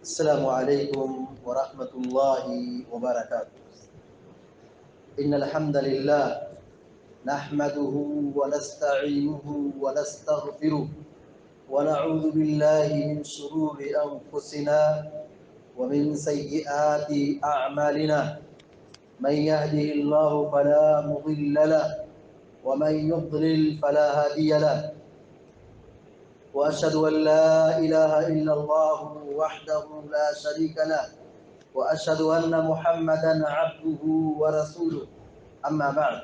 السلام علیکم ورحمۃ اللہ وبرکاتہ۔ ان الحمد للہ نحمده ونستعینه ونستغفره ونعوذ باللہ من شرور انفسنا ومن سیئات اعمالنا من يهده الله فلا مضل له ومن يضلل فلا هادي له وأشهد أن لا إله إلا الله وحده لا شريك له وأشهد أن محمدا عبده ورسوله أما بعد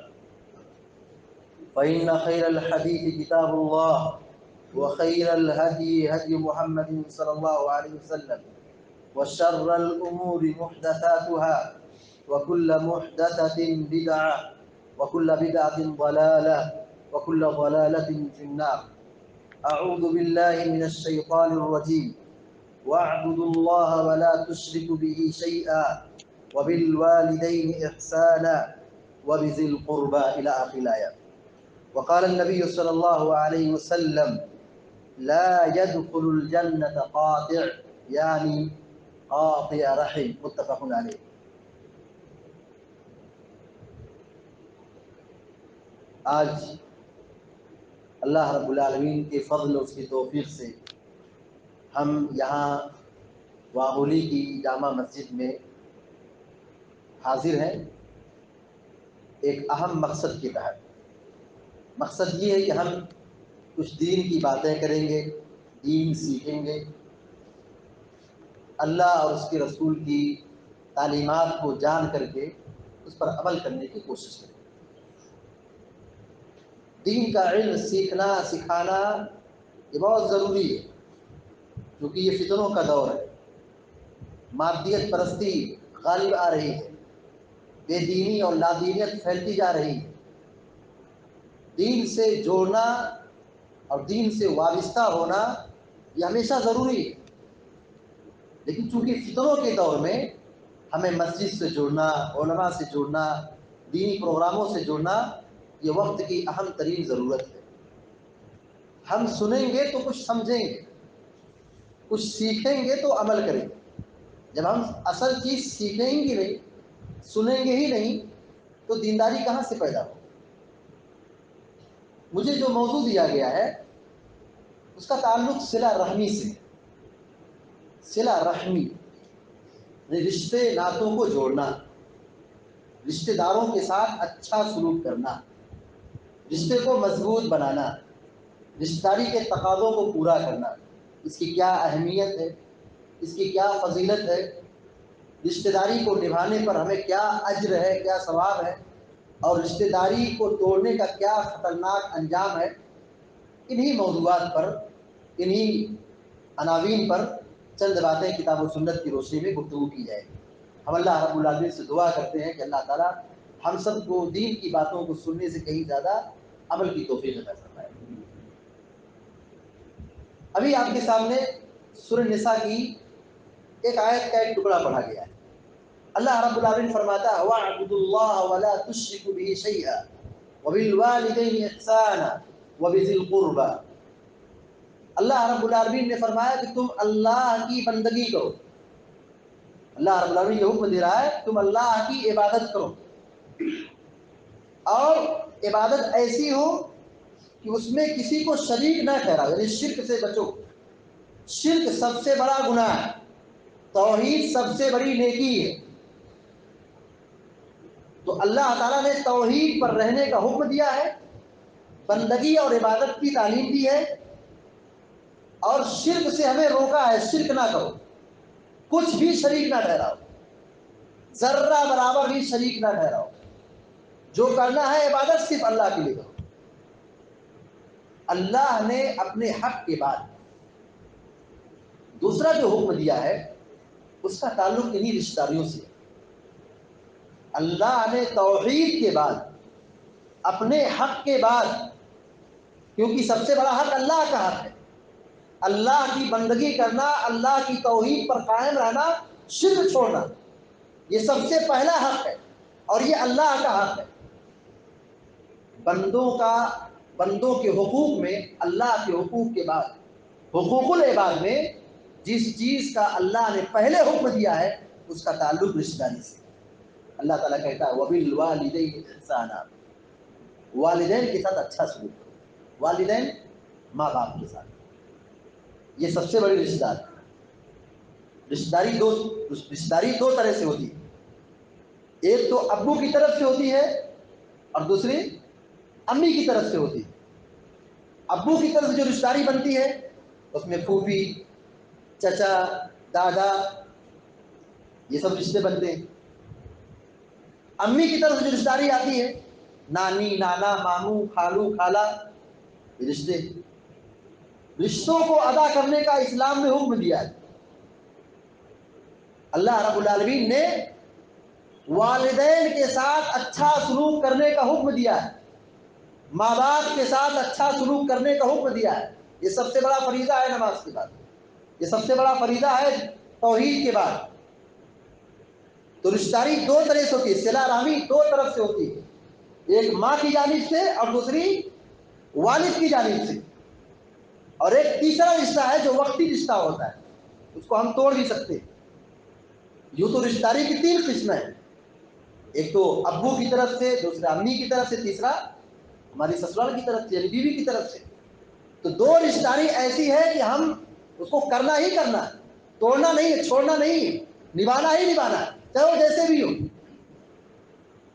فإن خير الحديث كتاب الله وخير الهدي هدي محمد صلى الله عليه وسلم وشر الأمور محدثاتها وكل محدثة بدعة وكل بدعة ضلالة وكل ضلالة في النار۔ اعوذ باللہ من الشیطان الرجیم واعبدوا اللہ ولا تشرکوا به شیئا وبالوالدین احسانا وبذی القربى الى آخر الآیات۔ وقال النبی صلی اللہ علیہ وسلم لا يدخل الجنة قاطع یعنی قاطع رحم، متفق علیہ۔ آج اللہ رب العالمین کے فضل اور اس کی توفیق سے ہم یہاں واہولی کی جامع مسجد میں حاضر ہیں ایک اہم مقصد کے تحت۔ مقصد یہ ہے کہ ہم کچھ دین کی باتیں کریں گے، دین سیکھیں گے، اللہ اور اس کے رسول کی تعلیمات کو جان کر کے اس پر عمل کرنے کی کوشش کریں۔ دین کا علم سیکھنا سکھانا یہ بہت ضروری ہے، کیونکہ یہ فتنوں کا دور ہے، مادیت پرستی غالب آ رہی ہے، بے دینی اور لادینیت پھیلتی جا رہی ہے۔ دین سے جوڑنا اور دین سے وابستہ ہونا یہ ہمیشہ ضروری ہے، لیکن چونکہ فتنوں کے دور میں ہمیں مسجد سے جڑنا، علماء سے جڑنا، دینی پروگراموں سے جڑنا یہ وقت کی اہم ترین ضرورت ہے۔ ہم سنیں گے تو کچھ سمجھیں گے، کچھ سیکھیں گے تو عمل کریں گے۔ جب ہم اصل چیز سیکھیں گے نہیں، سنیں گے ہی نہیں، تو دینداری کہاں سے پیدا ہو؟ مجھے جو موضوع دیا گیا ہے اس کا تعلق صلہ رحمی سے۔ صلہ رحمی رشتے ناتوں کو جوڑنا، رشتہ داروں کے ساتھ اچھا سلوک کرنا، رشتے کو مضبوط بنانا، رشتہ داری کے تقاضوں کو پورا کرنا، اس کی کیا اہمیت ہے، اس کی کیا فضیلت ہے، رشتہ داری کو نبھانے پر ہمیں کیا اجر ہے، کیا ثواب ہے، اور رشتہ داری کو توڑنے کا کیا خطرناک انجام ہے۔ انہی موضوعات پر، انہی عناوین پر چند باتیں کتاب و سنت کی روشنی میں گفتگو کی جائے گی۔ ہم اللہ رب العالمین سے دعا کرتے ہیں کہ اللہ تعالیٰ ہم سب کو دین کی باتوں کو سننے سے کہیں زیادہ عمل کی توفیق عطا فرمائے۔ ابھی آپ کے سامنے سورہ نساء کی ایک آیت کا ایک ٹکڑا پڑھا گیا ہے۔ اللہ رب العالمین فرماتا ہے وَاعْبُدُوا اللَّهَ وَلَا تُشْرِكُوا بِهِ شَيْئًا وَبِالْوَالِدَيْنِ إِحْسَانًا وَبِذِي الْقُرْبَى۔ اللہ رب العالمین نے فرمایا کہ تم اللہ کی بندگی کرو۔ اللہ رب العالمین یہ حکم دے رہا ہے تم اللہ کی عبادت کرو، اور عبادت ایسی ہو کہ اس میں کسی کو شریک نہ ٹھہراؤ، یعنی شرک سے بچو۔ شرک سب سے بڑا گناہ ہے، توحید سب سے بڑی نیکی ہے۔ تو اللہ تعالیٰ نے توحید پر رہنے کا حکم دیا ہے، بندگی اور عبادت کی تعلیم دی ہے، اور شرک سے ہمیں روکا ہے، شرک نہ کرو، کچھ بھی شریک نہ ٹھہراؤ، ذرہ برابر بھی شریک نہ ٹھہراؤ۔ جو کرنا ہے عبادت صرف اللہ کے لیے کرو۔ اللہ نے اپنے حق کے بعد دوسرا جو حکم دیا ہے اس کا تعلق انہی رشتہ داریوں سے۔ اللہ نے توحید کے بعد، اپنے حق کے بعد، کیونکہ سب سے بڑا حق اللہ کا حق ہے، اللہ کی بندگی کرنا، اللہ کی توحید پر قائم رہنا، شرک چھوڑنا، یہ سب سے پہلا حق ہے اور یہ اللہ کا حق ہے۔ بندوں کے حقوق میں اللہ کے حقوق کے بعد حقوق العباد میں جس چیز کا اللہ نے پہلے حکم دیا ہے اس کا تعلق رشتہ داری سے. اللہ تعالیٰ کہتا ہے وَبِالْوَالِدَيْنِ إِحْسَانًا، والدین کے ساتھ اچھا سلوک کرو. والدین ماں باپ کے ساتھ یہ سب سے بڑی رشتہ داری. رشتہ داری دو طرح سے ہوتی ہے. ایک تو ابو کی طرف سے ہوتی ہے اور دوسری امی کی طرف سے ہوتی ہے. ابو کی طرف سے جو رشتہ داری بنتی ہے اس میں پھوپھی، چچا، دادا، یہ سب رشتے بنتے ہیں. امی کی طرف سے جو رشتہ داری آتی ہے نانی، نانا، ماموں، خالو، خالہ، یہ رشتے. رشتوں کو ادا کرنے کا اسلام نے حکم دیا ہے. اللہ رب العالمین نے والدین کے ساتھ اچھا سلوک کرنے کا حکم دیا ہے، ماں باپ کے ساتھ اچھا سلوک کرنے کا حکم دیا ہے. یہ سب سے بڑا فریضہ ہے نماز کے بعد، یہ سب سے بڑا فریضہ ہے توحید کے بعد. تو رشتہ داری دو طرح سے ہوتی ہے، صلہ رحمی دو طرف سے ہوتی ہے، ایک ماں کی جانب سے اور دوسری والد کی جانب سے. اور ایک تیسرا رشتہ ہے جو وقتی رشتہ ہوتا ہے، اس کو ہم توڑ بھی سکتے ہیں. یوں تو رشتہ داری کی تین قسمیں ہیں، ایک تو ابو کی طرف سے، دوسرا امی کی طرف سے، تیسرا ہماری سسرال کی طرف سے یعنی بیوی کی طرف سے. تو دو رشتہ داری ایسی ہے کہ ہم اس کو کرنا ہی کرنا ہے، توڑنا نہیں ہے، چھوڑنا نہیں ہے، نبھانا ہی نبھانا ہے، چاہے وہ جیسے بھی ہو.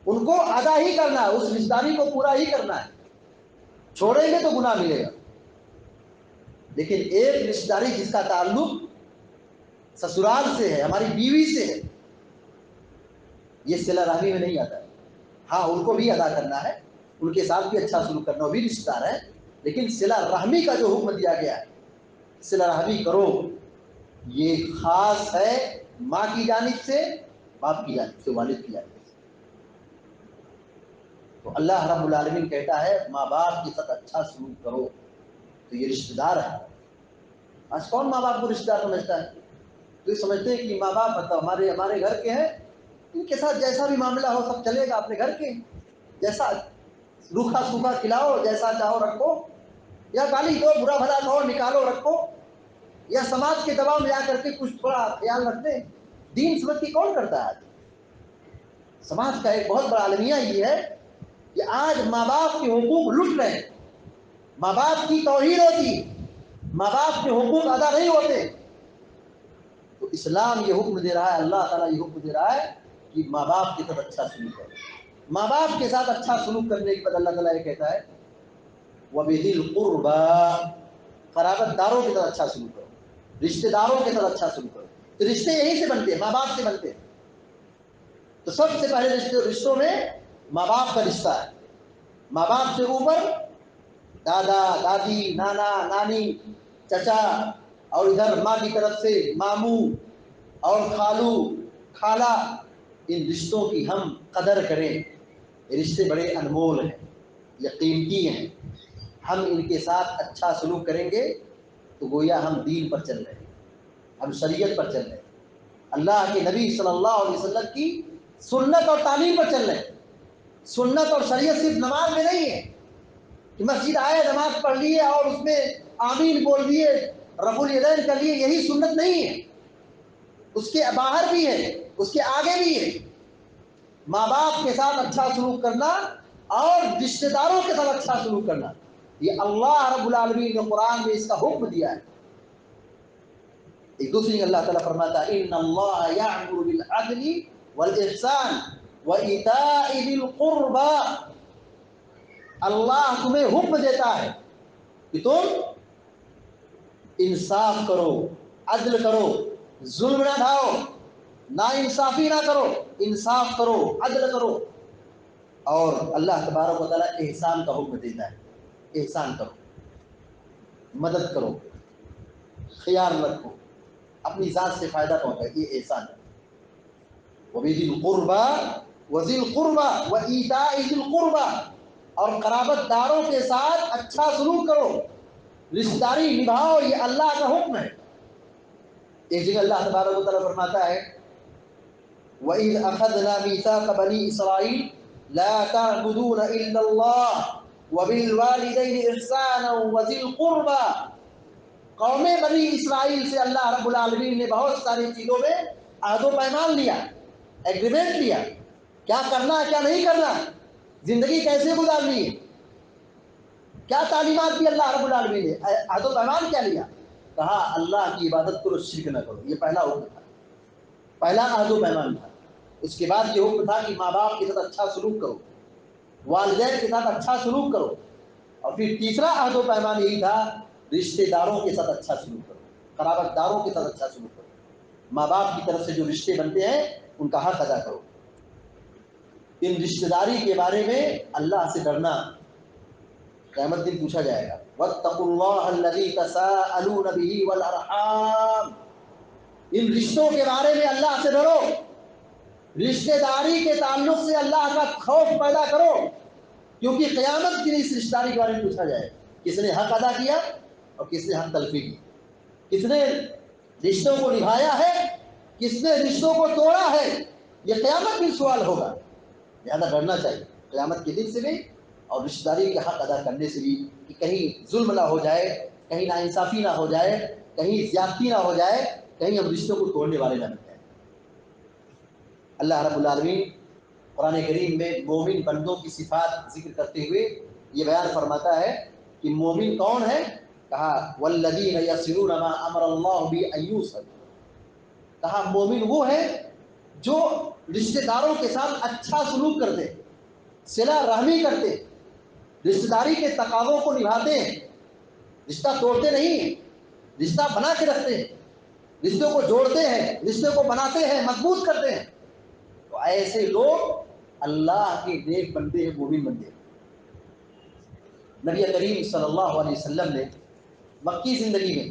ان کو ادا ہی کرنا ہے، اس رشتہ داری کو پورا ہی کرنا ہے. چھوڑیں گے تو گناہ ملے گا. لیکن ایک رشتہ داری جس کا تعلق سسرال سے ہے، ہماری بیوی سے ہے، یہ صلہ رحمی میں نہیں آتا ہے. ہاں ان کو بھی ادا کرنا ہے، ان کے ساتھ بھی اچھا سلوک کرنا، وہ بھی رشتہ دار ہے، لیکن صلہ رحمی کا جو حکم دیا گیا ہے صلہ رحمی کرو، یہ خاص ہے ماں کی جانب سے، باپ کی جانب سے، والد کی جانب سے. تو اللہ رب العالمین کہتا ہے ماں باپ کے ساتھ اچھا سلوک کرو، تو یہ رشتہ دار ہے. آج کون ماں باپ کو رشتہ دار سمجھتا ہے؟ تو یہ سمجھتے ہیں کہ ماں باپ مطلب ہمارے گھر کے ہیں، ان کے ساتھ جیسا بھی معاملہ ہو سب چلے گا، اپنے گھر کے جیسا روکھا سوکھا کھلاؤ، جیسا چاہو رکھو، یا گالی دو، برا بھلا کہو، نکالو رکھو، یا سماج کے دباؤ میں جا کر کے کچھ تھوڑا خیال رکھتے. دین سمجھ کی کون کرتا ہے؟ سماج کا ایک بہت بڑا المیہ یہ ہے کہ آج ماں باپ کے حقوق لٹ رہے ہیں، ماں باپ کی توہین ہوتی، ماں باپ کے حقوق ادا نہیں ہوتے. تو اسلام یہ حکم دے رہا ہے، اللہ تعالیٰ یہ حکم دے رہا ہے کہ ماں باپ کے ساتھ اچھا سلوک کرو. ماں باپ کے ساتھ اچھا سلوک کرنے کے بعد اللہ تعالیٰ یہ کہتا ہے وَبِذِي الْقُرْبَىٰ، قرابت داروں کے ساتھ اچھا سلوک کرو، رشتہ داروں کے ساتھ اچھا سلوک کرو. تو رشتے یہیں سے بنتے ہیں، ماں باپ سے بنتے ہیں. تو سب سے پہلے رشتوں میں ماں باپ کا رشتہ ہے. ماں باپ سے اوپر دادا، دادی، نانا، نانی، چچا، اور ادھر ماں کی طرف سے ماموں اور خالو، خالہ. ان رشتوں کی ہم قدر کریں. یہ رشتے بڑے انمول ہیں، یہ قیمتی ہیں. ہم ان کے ساتھ اچھا سلوک کریں گے تو گویا ہم دین پر چل رہے ہیں، ہم شریعت پر چل رہے ہیں، اللہ کے نبی صلی اللہ علیہ وسلم کی سنت اور تعلیم پر چل رہے ہیں. سنت اور شریعت صرف نماز میں نہیں ہے کہ مسجد آئے، نماز پڑھ لیے اور اس میں آمین بول دیے، رفع الیدین کر لیے، یہی سنت نہیں ہے. اس کے باہر بھی ہے، اس کے آگے بھی ہے. ماں باپ کے ساتھ اچھا سلوک کرنا اور رشتہ داروں کے ساتھ اچھا سلوک کرنا، یہ اللہ رب العالمین نے قرآن میں اس کا حکم دیا ہے. ایک دوسری اللہ تعالیٰ فرماتا ہے ان اللہ یأمر بالعدل والاحسان وایتاء ذی القربى. اللہ تمہیں حکم دیتا ہے کہ تم انصاف کرو، عدل کرو، ظلم نہ ڈھاؤ، نا انصافی نہ کرو، انصاف کرو، عدل کرو. اور اللہ تبارک و تعالیٰ احسان کا حکم دیتا ہے، احسان کرو، مدد کرو، خیال رکھو، اپنی ذات سے فائدہ پہنچائے، یہ احسان ہے. وَبِذِي الْقُرْبَىٰ وَذِي الْقُرْبَىٰ وَإِيتَاءِ ذِي الْقُرْبَىٰ، اور قرابت داروں کے ساتھ اچھا سلوک کرو، رشتہ داری نبھاؤ، یہ اللہ کا حکم ہے. ایک جگہ اللہ تبارک و تعالیٰ فرماتا ہے وَإِذْ أَخَذْنَا مِيثَاقَ بَنِي إِسْرَائِيلَ لَا تَعْبُدُونَ إِلَّا اللَّهَ وَبِالْوَالِدَيْنِ إِحْسَانًا وَذِي الْقُرْبَىٰ. قوم بنی اسرائیل سے اللہ رب العالمین نے بہت ساری چیزوں میں عہد و پیمان لیا، ایگریمنٹ لیا، کیا کرنا ہے کیا نہیں کرنا، زندگی کیسے گزارنی ہے، کیا تعلیمات دی اللہ رب العالمین نے، عہد و پیمان کیا لیا؟ کہا اللہ کی عبادت کرو، شرک نہ کرو، یہ پہلا حکم تھا، پہلا عہد و پیمان تھا۔ اس کے بعد یہ حکم تھا کہ ماں باپ کے ساتھ اچھا سلوک کرو، والدین کے ساتھ اچھا سلوک کرو، اور پھر تیسرا عہد و پیمان یہی تھا رشتہ داروں کے ساتھ اچھا سلوک کرو، قرابت داروں کے ساتھ اچھا سلوک کرو، ماں باپ کی طرف سے جو رشتے بنتے ہیں ان کا حق ادا کرو۔ ان رشتہ داری کے بارے میں اللہ سے ڈرنا، قیامت دن پوچھا جائے گا، واتقوا اللہ الذی تساءلون بہ والارحام، ان رشتوں کے بارے میں اللہ سے ڈرو، رشتہ داری کے تعلق سے اللہ کا خوف پیدا کرو، کیونکہ قیامت کے لیے اس رشتہ داری کے بارے میں پوچھا جائے کس نے حق ادا کیا اور کس نے حق تلفی کی، کس نے رشتوں کو نبھایا ہے، کس نے رشتوں کو توڑا ہے، یہ قیامت میں سوال ہوگا۔ لہذا ڈرنا چاہیے قیامت کے دن سے بھی اور رشتہ داری کے حق ادا کرنے سے بھی، کہ کہیں ظلم نہ ہو جائے، کہیں ناانصافی نہ ہو جائے، کہیں زیادتی نہ ہو جائے، کہیں ہم رشتوں کو توڑنے والے نہ بن جائیں۔ اللہ رب العالمین قرآن کریم میں مومن بندوں کی صفات ذکر کرتے ہوئے یہ بیان فرماتا ہے کہ مومن کون ہے؟ کہا والذین یصلون ما امر اللہ بہ ان یوصل، کہا مومن وہ ہے جو رشتہ داروں کے ساتھ اچھا سلوک کرتے، صلہ رحمی کرتے، رشتہ داری کے تقاضوں کو نبھاتے ہیں، رشتہ توڑتے نہیں ہیں، رشتہ بنا کے رکھتے ہیں، رشتوں کو جوڑتے ہیں، رشتے کو بناتے ہیں، مضبوط کرتے ہیں۔ تو ایسے لوگ اللہ کے نیک بندے ہیں، مومن بندے ہیں۔ نبی کریم صلی اللہ علیہ وسلم نے مکی زندگی میں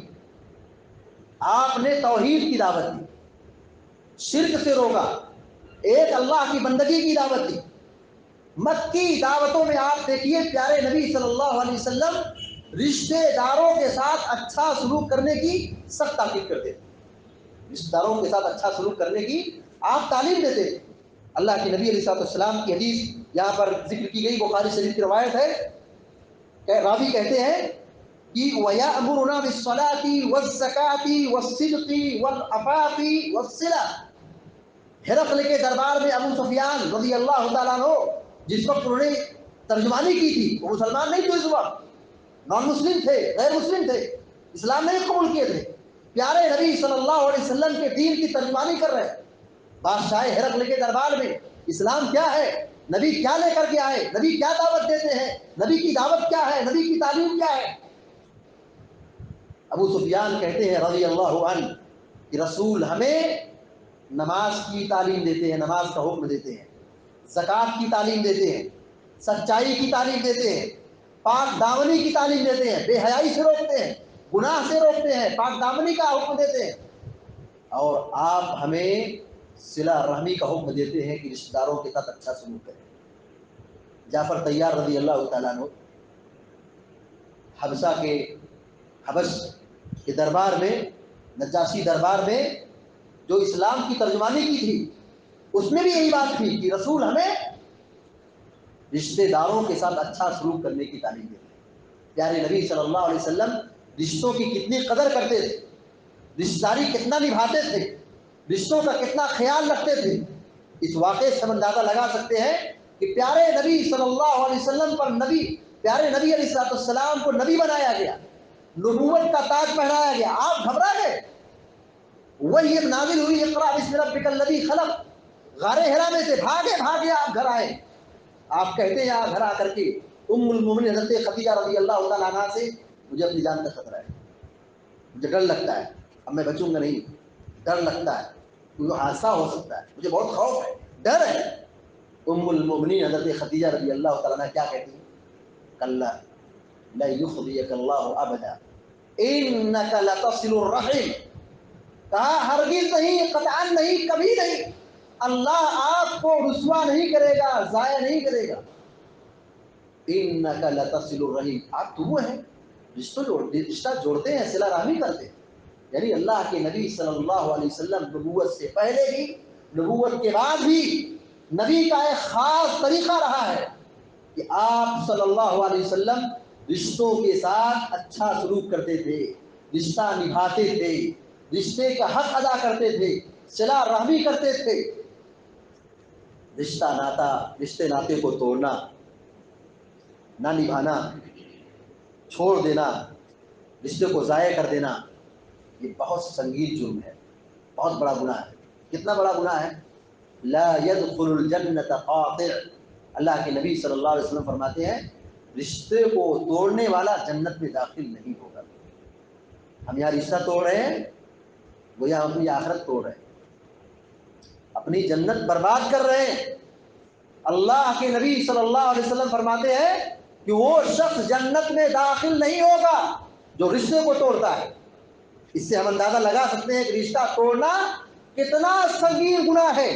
آپ نے توحید کی دعوت دی، شرک سے روکا، ایک اللہ کی بندگی کی دعوت دی۔ مکی دعوتوں میں آپ دیکھیے پیارے نبی صلی اللہ علیہ وسلم رشتہ داروں کے ساتھ اچھا سلوک کرنے کی سخت تاکید کرتے تھے، رشتہ داروں کے ساتھ اچھا سلوک کرنے کی آپ تعلیم دیتے تھے۔ اللہ کے نبی علیہ السلام کی حدیث یہاں پر ذکر کی گئی، بخاری شریف کی روایت ہے کہ راوی کہتے ہیں کہ وَيَأْمُرُنَا بِالصَّلَاةِ وَالزَّكَاةِ وَالصِّدْقِ وَالْعَفَافِ وَالصِّلَةِ، ہرقل کے دربار میں ابو سفیان رضی اللہ تعالیٰ عنہ جس وقت انہوں نے ترجمانی کی تھی، وہ مسلمان نہیں تھے، اس وقت نان مسلم تھے، غیر مسلم تھے، اسلام نہیں قبول کیے تھے، پیارے نبی صلی اللہ علیہ وسلم کے دین کی ترجمانی کر رہے ہیں بادشاہ ہرقل کے دربار میں۔ اسلام کیا ہے، نبی کیا لے کر کے آئے، نبی کیا دعوت دیتے ہیں، نبی کی دعوت کیا ہے، نبی کی تعلیم کیا ہے۔ ابو سفیان کہتے ہیں رضی اللہ عنہ کہ رسول ہمیں نماز کی تعلیم دیتے ہیں، نماز کا حکم دیتے ہیں، زکوٰۃ کی تعلیم دیتے ہیں، سچائی کی تعلیم دیتے ہیں، پاک دامنی کی تعلیم دیتے ہیں، بے حیائی سے روکتے ہیں، گناہ سے روکتے ہیں، پاک دامنی کا حکم دیتے ہیں، اور آپ ہمیں صلہ رحمی کا حکم دیتے ہیں کہ رشتہ داروں کے ساتھ اچھا سلوک کریں۔ جعفر طیار رضی اللہ تعالیٰ عنہ حبش کے دربار میں، نجاشی دربار میں جو اسلام کی ترجمانی کی تھی، اس میں بھی یہی بات تھی کہ رسول ہمیں رشتہ داروں کے ساتھ اچھا سلوک کرنے کی تعلیم دیتے ہیں۔ پیارے نبی صلی اللہ علیہ وسلم رشتوں کی کتنی قدر کرتے تھے، رشتہ داری کتنا نبھاتے تھے، رشتوں کا کتنا خیال رکھتے تھے، اس واقعے سے ہم اندازہ لگا سکتے ہیں کہ پیارے نبی صلی اللہ علیہ وسلم پر پیارے نبی علیہ السلام کو نبی بنایا گیا، نبوت کا تاج پہنایا گیا، آپ گھبرا گئے، وہی نازل ہوئی اقرأ بسم ربک الذی خلق، غار حرا میں سے بھاگے آپ گھر آئے۔ آپ کہتے ہیں گھر آ کر کے ام المومنین حضرت خدیجہ رضی اللہ تعالیٰ عنہا سے مجھے اپنی جان کا خطرہ ہے، مجھے ڈر لگتا ہے، اب میں بچوں گا نہیں، ڈر لگتا ہے، کوئی حادثہ ہو سکتا ہے، مجھے بہت خوف ہے، ڈر ہے۔ ام المومنین حضرت خدیجہ رضی اللہ تعالیٰ عنہ کیا کہتی ہیں؟ کلا لن یخزیک اللہ ابدا انک لتصل الرحم، کہا ہرگز نہیں، قطعاً نہیں، کبھی نہیں، اللہ آپ کو رسوا نہیں کرے گا، ضائع نہیں کرے گا۔ انک لتصل الرحم، آپ تو وہ ہیں رشتہ جوڑتے ہیں، صلہ رحمی کرتے ہیں۔ یعنی اللہ کے نبی صلی اللہ علیہ وسلم نبوت سے پہلے بھی، نبوت کے بعد بھی نبی کا ایک خاص طریقہ رہا ہے کہ آپ صلی اللہ علیہ وسلم رشتوں کے ساتھ اچھا سلوک کرتے تھے، رشتہ نبھاتے تھے، رشتے کا حق ادا کرتے تھے، صلہ رحمی کرتے تھے۔ رشتے ناطے کو توڑنا، نہ نبھانا، چھوڑ دینا، رشتے کو ضائع کر دینا، یہ بہت سنگین جرم ہے، بہت بڑا گناہ ہے۔ کتنا بڑا گناہ ہے؟ لا يدخل الجنت قاطع، اللہ کے نبی صلی اللہ علیہ وسلم فرماتے ہیں رشتے کو توڑنے والا جنت میں داخل نہیں ہوگا۔ ہم یہاں رشتہ توڑ رہے ہیں، گویا ہم اپنی آخرت توڑ رہے ہیں، اپنی جنت برباد کر رہے ہیں۔ اللہ کے نبی صلی اللہ علیہ وسلم فرماتے ہیں کہ وہ شخص جنت میں داخل نہیں ہوگا جو رشتے کو توڑتا ہے۔ اس سے ہم اندازہ لگا سکتے ہیں کہ رشتہ توڑنا کتنا سنگین گناہ ہے،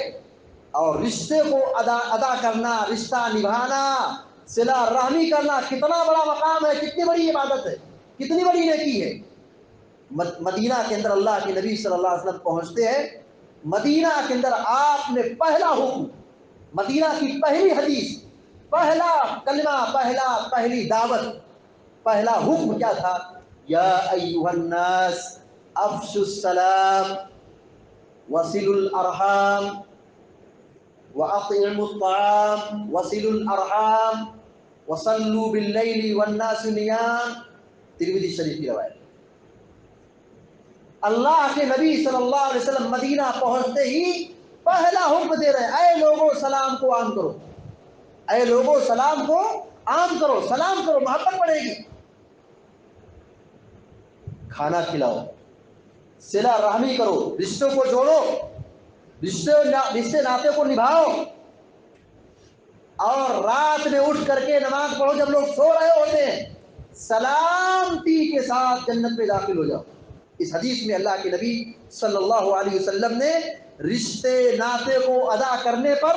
اور رشتے کو ادا کرنا، رشتہ نبھانا، صلہ رحمی کرنا کتنا بڑا مقام ہے، کتنی بڑی عبادت ہے، کتنی بڑی نیکی ہے۔ مدینہ کے اندر اللہ کے نبی صلی اللہ علیہ وسلم پہنچتے ہیں، مدینہ کے اندر آپ نے پہلا حکم، مدینہ کی پہلی حدیث، پہلا کلمہ، پہلی دعوت، پہلا حکم کیا تھا؟ یا ایھا الناس افشوا السلام وصلوا الارحام واطعموا الطعام وصلوا الارحام وصلوا باللیل والناس نیام، ترمذی شریف کی روایت۔ اللہ کے نبی صلی اللہ علیہ وسلم مدینہ پہنچتے ہی پہلا حکم دے رہے ہیں، اے لوگوں سلام کو عام کرو، اے لوگوں سلام کو عام کرو، سلام کرو، محبت بڑھے گی۔ کھانا کھلاؤ، صلہ رحمی کرو، رشتوں کو جوڑو، رشتے ناطے کو نبھاؤ، اور رات میں اٹھ کر کے نماز پڑھو جب لوگ سو رہے ہوتے ہیں، سلامتی کے ساتھ جنت میں داخل ہو جاؤ۔ اس حدیث میں اللہ کے نبی صلی اللہ علیہ وسلم نے رشتے ناطے کو ادا کرنے پر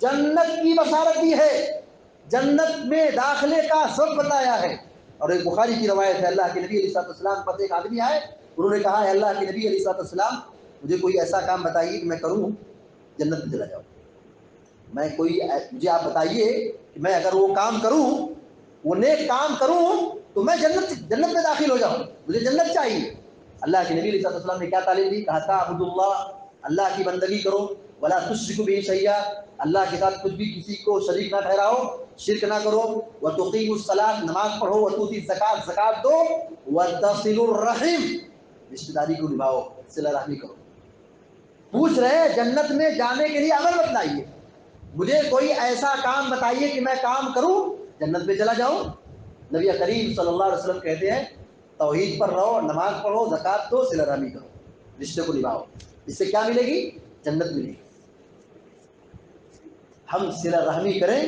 جنت کی بشارت دی ہے، جنت میں داخلے کا سبب بتایا ہے۔ اور ایک بخاری کی روایت ہے، اللہ کے نبی علیہ السلام پر ایک آدمی آئے، انہوں نے کہا ہے اللہ کے نبی علیہ السلام مجھے کوئی ایسا کام بتائیے کہ میں کروں جنت میں چلا جاؤں، مجھے آپ بتائیے کہ میں اگر وہ کام کروں، وہ نیک کام کروں تو میں جنت میں داخل ہو جاؤں، مجھے جنت چاہیے۔ اللہ کے نبی علیہ السلام نے کیا تعلیم دی؟ کہا تعبد اللہ، اللہ کی بندگی کرو، ولا تشرکوا بہ شیئا، اللہ کے ساتھ کچھ بھی کسی کو شریک نہ ٹھہراؤ، شرک نہ کرو، وتقیموا الصلاۃ، نماز پڑھو، وتؤتوا الزکات، زکات دو، وتصلوا الرحم، رشتہ داری کو نبھاؤ، صلہ رحمی کرو۔ پوچھ رہے ہیں جنت میں جانے کے لیے عمل بتلائیے، مجھے کوئی ایسا کام بتائیے کہ میں کام کروں جنت میں چلا جاؤں۔ نبی کریم صلی اللہ علیہ وسلم کہتے ہیں توحید پر رہو، نماز پڑھو، زکات دو، صلہ رحمی کرو، رشتے کو نبھاؤ، اس سے کیا ملے گی؟ جنت ملے گی۔ ہم صلہ رحمی کریں،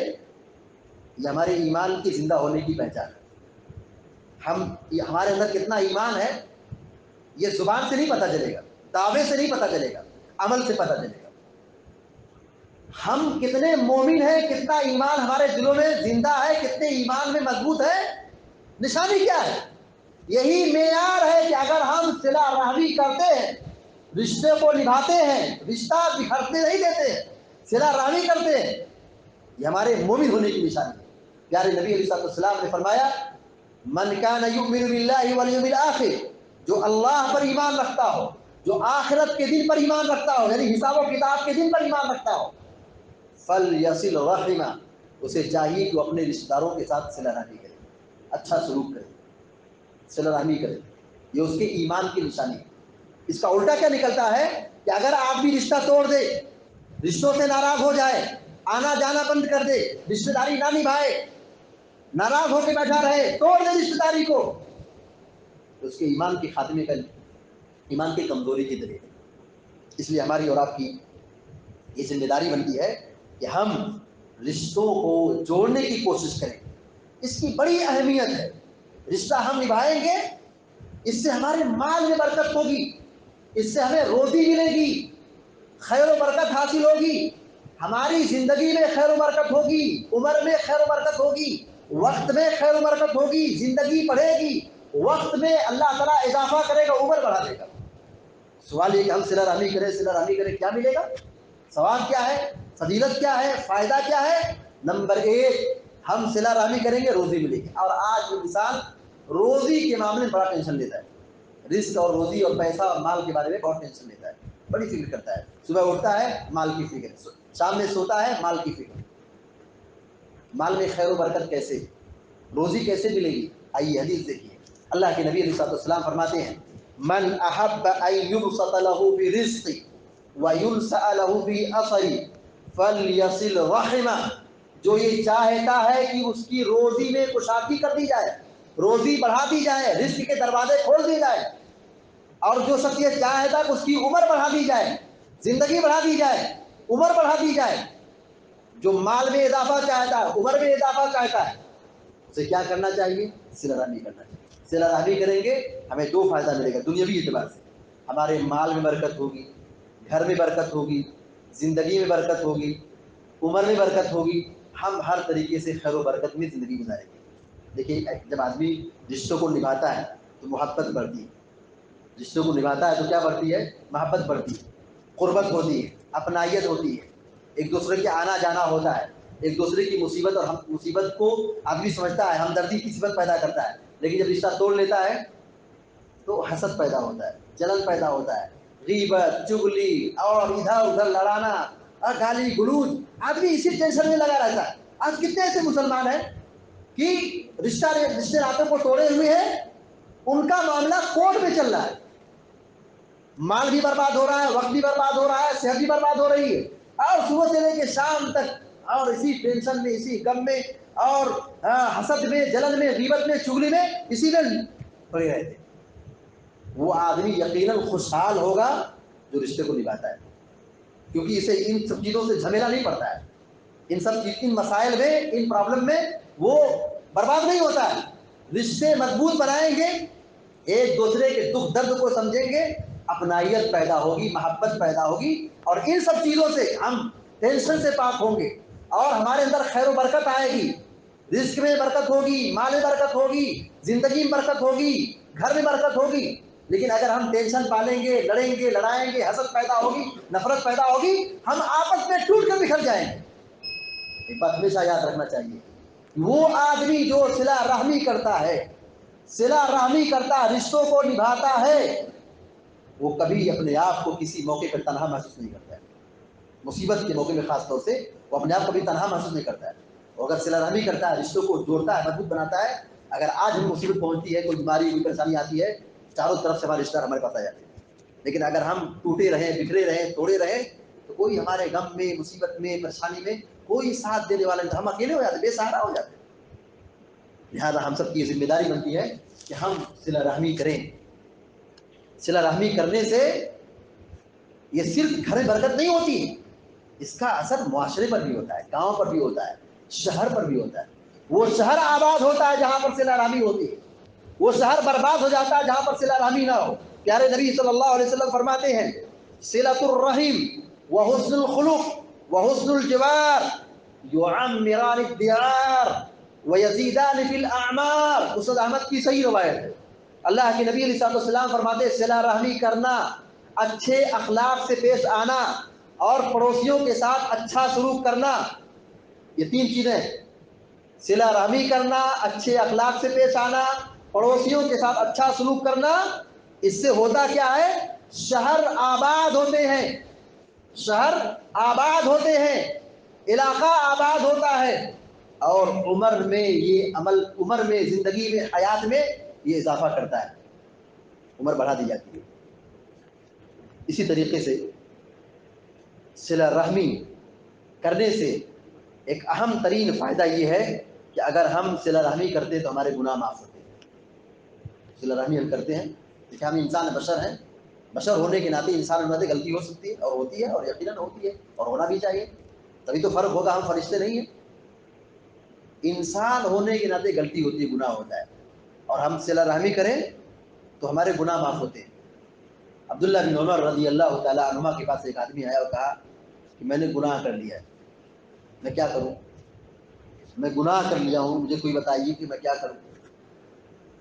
یہ ہمارے ایمان کی زندہ ہونے کی پہچان ہے۔ ہمارے اندر کتنا ایمان ہے یہ زبان سے نہیں پتہ چلے گا، دعوے سے نہیں پتہ چلے گا، عمل سے پتہ چلے گا۔ ہم کتنے مومن ہیں، کتنا ایمان ہمارے دلوں میں زندہ ہے، کتنے ایمان میں مضبوط ہے، نشانی کیا ہے؟ یہی معیار ہے کہ اگر ہم صلہ رحمی کرتے ہیں، رشتے کو نبھاتے ہیں، رشتہ بکھرتے نہیں دیتے ہیں، صلہ رحمی کرتے ہیں، یہ ہمارے مومن ہونے کی نشانی ہے۔ پیارے نبی علیہ السلام نے فرمایا من کان یؤمن باللہ والیوم الآخر، جو اللہ پر ایمان رکھتا ہو، جو آخرت کے دن پر ایمان رکھتا ہو، یعنی حساب و کتاب کے دن پر ایمان رکھتا ہو، فلیصل رحمہ، اسے چاہیے کہ وہ اپنے رشتہ داروں کے ساتھ صلہ رحمی کرے، اچھا سلوک کرے، صلہ رحمی کرے، یہ اس کے ایمان کی نشانی ہے۔ اس کا الٹا کیا نکلتا ہے کہ اگر آپ بھی رشتہ توڑ دے، رشتوں سے ناراض ہو جائے، آنا جانا بند کر دے، رشتہ داری نہ نبھائے، ناراض ہو کے بیٹھا رہے، توڑ دے رشتہ داری کو، تو اس کے ایمان کے خاتمے کا، ایمان کی کمزوری کی دلیل ہے۔ اس لیے ہماری اور آپ کی یہ ذمہ داری بنتی ہے کہ ہم رشتوں کو جوڑنے کی کوشش کریں، اس کی بڑی اہمیت ہے۔ رشتہ ہم نبھائیں گے، اس سے ہمارے مال میں برکت ہوگی، اس سے ہمیں روزی ملے گی، خیر و برکت حاصل ہوگی، ہماری زندگی میں خیر و برکت ہوگی، عمر میں خیر و برکت ہوگی، وقت میں خیر و برکت ہوگی، زندگی بڑھے گی، وقت میں اللہ تعالیٰ اضافہ کرے گا، عمر بڑھا دے گا۔ سوال یہ کہ ہم صلہ رحمی کریں، صلہ رحمی کریں، کیا ملے گا؟ ثواب کیا ہے؟ فضیلت کیا ہے؟ فائدہ کیا ہے؟ نمبر 1، ہم صلہ رحمی کریں گے، روزی ملے گی۔ اور آج انسان روزی کے معاملے میں بڑا ٹینشن لیتا ہے، رزق اور روزی اور پیسہ اور مال کے بارے میں بہت ٹینشن لیتا ہے، بڑی فکر کرتا ہے. صبح اٹھتا ہے مال کی فکر، شام میں سوتا ہے مال کی فکر. مال میں خیر و برکت کیسے، روزی کیسے ملے گی؟ آئیے حدیث دیکھیے. اللہ کے نبی علیہ السلام فرماتے ہیں من احب ان یبسط له برزق وینسأ له باثر فلیصل رحمہ. جو یہ چاہتا ہے کہ اس کی روزی میں کشادگی کر دی جائے، روزی بڑھا دی جائے، رزق کے دروازے کھول دیے جائے، اور جو شخص یہ چاہتا ہے کہ اس کی عمر بڑھا دی جائے، زندگی بڑھا دی جائے، عمر بڑھا دی جائے، جو مال میں اضافہ چاہتا ہے، عمر میں اضافہ چاہتا ہے، اسے کیا کرنا چاہیے؟ صلہ رحمی کرنا چاہیے. صلہ رحمی کریں گے ہمیں دو فائدہ ملے گا دنیاوی اعتبار سے. ہمارے مال میں برکت ہوگی، گھر میں برکت ہوگی، زندگی میں برکت ہوگی، عمر میں برکت ہوگی. ہم ہر طریقے سے خیر و برکت میں زندگی گزاریں گے. دیکھیے جب آدمی رشتوں کو نبھاتا ہے تو محبت بڑھتی ہے، رشتوں کو نبھاتا ہے تو کیا بڑھتی ہے؟ محبت بڑھتی ہے، قربت ہوتی ہے، اپنائیت ہوتی ہے، ایک دوسرے کے آنا جانا ہوتا ہے، ایک دوسرے کی مصیبت اور مصیبت کو آدمی سمجھتا ہے، ہمدردی کی صفت پیدا کرتا ہے. لیکن جب رشتہ توڑ لیتا ہے تو حسد پیدا ہوتا ہے، جلن پیدا ہوتا ہے، غیبت، چغلی اور ادھر ادھر لڑانا اور گالی گلوچ. آدمی اسی ٹینشن میں لگا رہتا ہے. آج کتنے ایسے مسلمان ہیں کہ رشتے ناطوں کو توڑے ہوئے ہیں، ان کا معاملہ کورٹ میں چل رہا ہے، مال بھی برباد ہو رہا ہے، وقت بھی برباد ہو رہا ہے، صحت بھی برباد ہو رہی ہے، اور صبح سے لے کے شام تک اور اسی ٹینشن میں، اسی غم میں اور حسد میں، جلن میں، غیبت میں، چغلی میں، اسی میں پڑے رہتے. وہ آدمی یقیناً خوشحال ہوگا جو رشتے کو نبھاتا ہے، کیونکہ اسے ان سب چیزوں سے جھمیلا نہیں پڑتا ہے، ان مسائل میں، ان پرابلم میں وہ برباد نہیں ہوتا ہے. رشتے مضبوط بنائیں گے، ایک دوسرے کے دکھ درد کو سمجھیں گے، اپنائیت پیدا ہوگی، محبت پیدا ہوگی، اور ان سب چیزوں سے ہم ٹینشن سے پاک ہوں گے اور ہمارے اندر خیر و برکت آئے گی. رزق میں برکت ہوگی، مال میں برکت ہوگی، زندگی میں برکت ہوگی، گھر میں برکت ہوگی. لیکن اگر ہم ٹینشن پالیں گے، لڑیں گے، لڑائیں گے، حسد پیدا ہوگی، نفرت پیدا ہوگی، ہم آپس میں ٹوٹ کر بکھر جائیں گے. ایک بات ہمیشہ یاد رکھنا چاہیے، وہ آدمی جو صلہ رحمی کرتا ہے، صلہ رحمی کرتا ہے، رشتوں کو نبھاتا ہے، وہ کبھی اپنے آپ کو کسی موقع پر تنہا محسوس نہیں کرتا ہے. مصیبت کے موقع میں خاص طور سے وہ اپنے آپ کو بھی تنہا محسوس نہیں کرتا ہے. وہ اگر صلہ رحمی کرتا ہے، رشتوں کو جوڑتا ہے، مضبوط بناتا ہے. اگر آج ہم مصیبت پہنچتی ہے، کوئی بیماری، کوئی پریشانی آتی ہے، چاروں طرف سے ہمارے رشتہ دار ہمارے پاس آ جاتے ہیں. لیکن اگر ہم ٹوٹے رہیں، بکھرے رہیں، توڑے رہیں، تو کوئی ہمارے غم میں، مصیبت میں، پریشانی میں کوئی ساتھ دینے والا نہیں. ہم اکیلے ہو جاتے، بے سہارا ہو جاتے. لہٰذا ہم سب کی ذمہ داری بنتی ہے کہ ہم صلہ رحمی کریں. صلہ رحمی کرنے سے یہ صرف گھر میں برکت نہیں ہوتی ہے، اس کا اثر معاشرے پر بھی ہوتا ہے، گاؤں پر بھی ہوتا ہے، شہر پر بھی ہوتا ہے. وہ شہر آباد ہوتا ہے جہاں پر صلہ رحمی ہوتی ہے، وہ شہر برباد ہو جاتا ہے جہاں پر صلہ رحمی نہ ہو. پیارے نبی صلی اللہ علیہ وسلم فرماتے ہیں صلۃ الرحم وحسن الخلق وحسن الجوار یعمران الدیار ویزیدان فی الاعمار. مسند احمد کی صحیح روایت ہے. اللہ کے نبی علیہ السلام فرماتے ہیں صلہ رحمی کرنا، اچھے اخلاق سے پیش آنا اور پڑوسیوں کے ساتھ اچھا سلوک کرنا، یہ تین چیزیں، صلہ رحمی کرنا، اچھے اخلاق سے پیش آنا، پڑوسیوں کے ساتھ اچھا سلوک کرنا. اس سے ہوتا کیا ہے؟ شہر آباد ہوتے ہیں، شہر آباد ہوتے ہیں، علاقہ آباد ہوتا ہے، اور عمر میں یہ عمل، عمر میں، زندگی میں، حیات میں یہ اضافہ کرتا ہے، عمر بڑھا دی جاتی ہے. اسی طریقے سے صلہ رحمی کرنے سے ایک اہم ترین فائدہ یہ ہے کہ اگر ہم صلہ رحمی کرتے ہیں تو ہمارے گناہ معاف ہوتے ہیں. صلہ رحمی ہم کرتے ہیں، دیکھیں ہم انسان بشر ہیں، بشر ہونے کے ناطے انسان میں غلطی ہو سکتی ہے اور ہوتی ہے، اور یقیناً ہوتی ہے اور ہونا بھی چاہیے، تبھی تو فرق ہوگا، ہم فرشتے نہیں ہیں. انسان ہونے کے ناطے غلطی ہوتی ہے، گناہ ہوتا ہے، اور ہم صلہ رحمی کریں تو ہمارے گناہ معاف ہوتے ہیں. عبداللہ بن عمر رضی اللہ تعالیٰ عنہما کے پاس ایک آدمی آیا اور کہا کہ میں نے گناہ کر لیا ہے، میں کیا کروں؟ میں گناہ کر لیا ہوں، مجھے کوئی بتائیے کہ میں کیا کروں.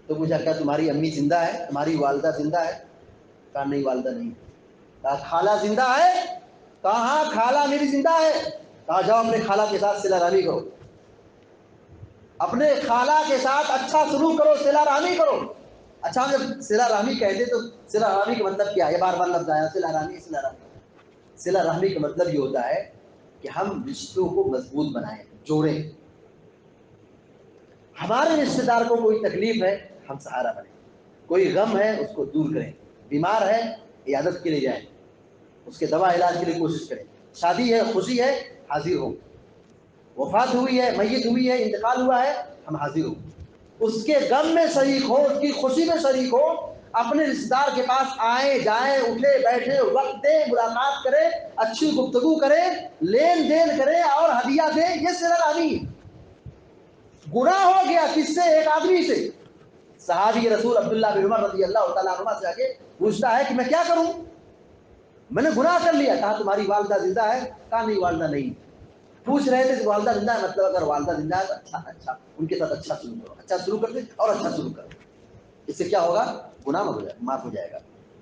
تو پوچھا کیا تمہاری امی زندہ ہے، تمہاری والدہ زندہ ہے؟ کہا نہیں، والدہ نہیں. کہا خالہ زندہ ہے؟ کہا ہاں خالہ میری زندہ ہے. کہا جاؤ اپنے خالہ کے ساتھ صلہ رحمی کرو، اپنے خالہ کے ساتھ اچھا سلوک کرو، صلہ رحمی کرو. اچھا ہم جب صلہ رحمی کہتے تو صلہ رحمی کا مطلب کیا ہے؟ بار بار لفظ آیا صلہ رحمی صلہ رحمی۔ صلہ رحمی کا مطلب یہ ہوتا ہے کہ ہم رشتوں کو مضبوط بنائیں، جوڑیں۔ ہمارے رشتے دار کو کوئی تکلیف ہے ہم سہارا بنیں، کوئی غم ہے اس کو دور کریں، بیمار ہے عیادت کے لیے جائیں، اس کے دوا علاج کے لیے کوشش کریں، شادی ہے خوشی ہے حاضر ہوں، وفات ہوئی ہے میت ہوئی ہے انتقال ہوا ہے ہم حاضر ہوں، اس کے غم میں شریک ہو، اس کی خوشی میں شریک ہو، اپنے رشتے دار کے پاس آئیں جائیں اٹھے بیٹھے وقت دیں، ملاقات کریں، اچھی گفتگو کریں، لین دین کریں اور ہدیہ دیں، یہ صلہ رحمی ہے۔ گناہ ہو گیا کس سے؟ ایک آدمی سے۔ صحابی رسول عبداللہ بن عمر رضی اللہ تعالیٰ عنہ سے آگے پوچھتا ہے کہ میں کیا کروں، میں نے گناہ کر لیا۔ کہا تمہاری والدہ زندہ ہے؟ کہا نہیں والدہ نہیں۔ پوچھ رہے تھے کہ والدہ زندہ ہے، مطلب اگر والدہ زندہ ہے تو اچھا ان کے ساتھ اچھا سلوک کرو، اچھا سلوک کرتے اور اچھا سلوک کرو، اس سے کیا ہوگا؟ گناہ معاف ہو جائے گا۔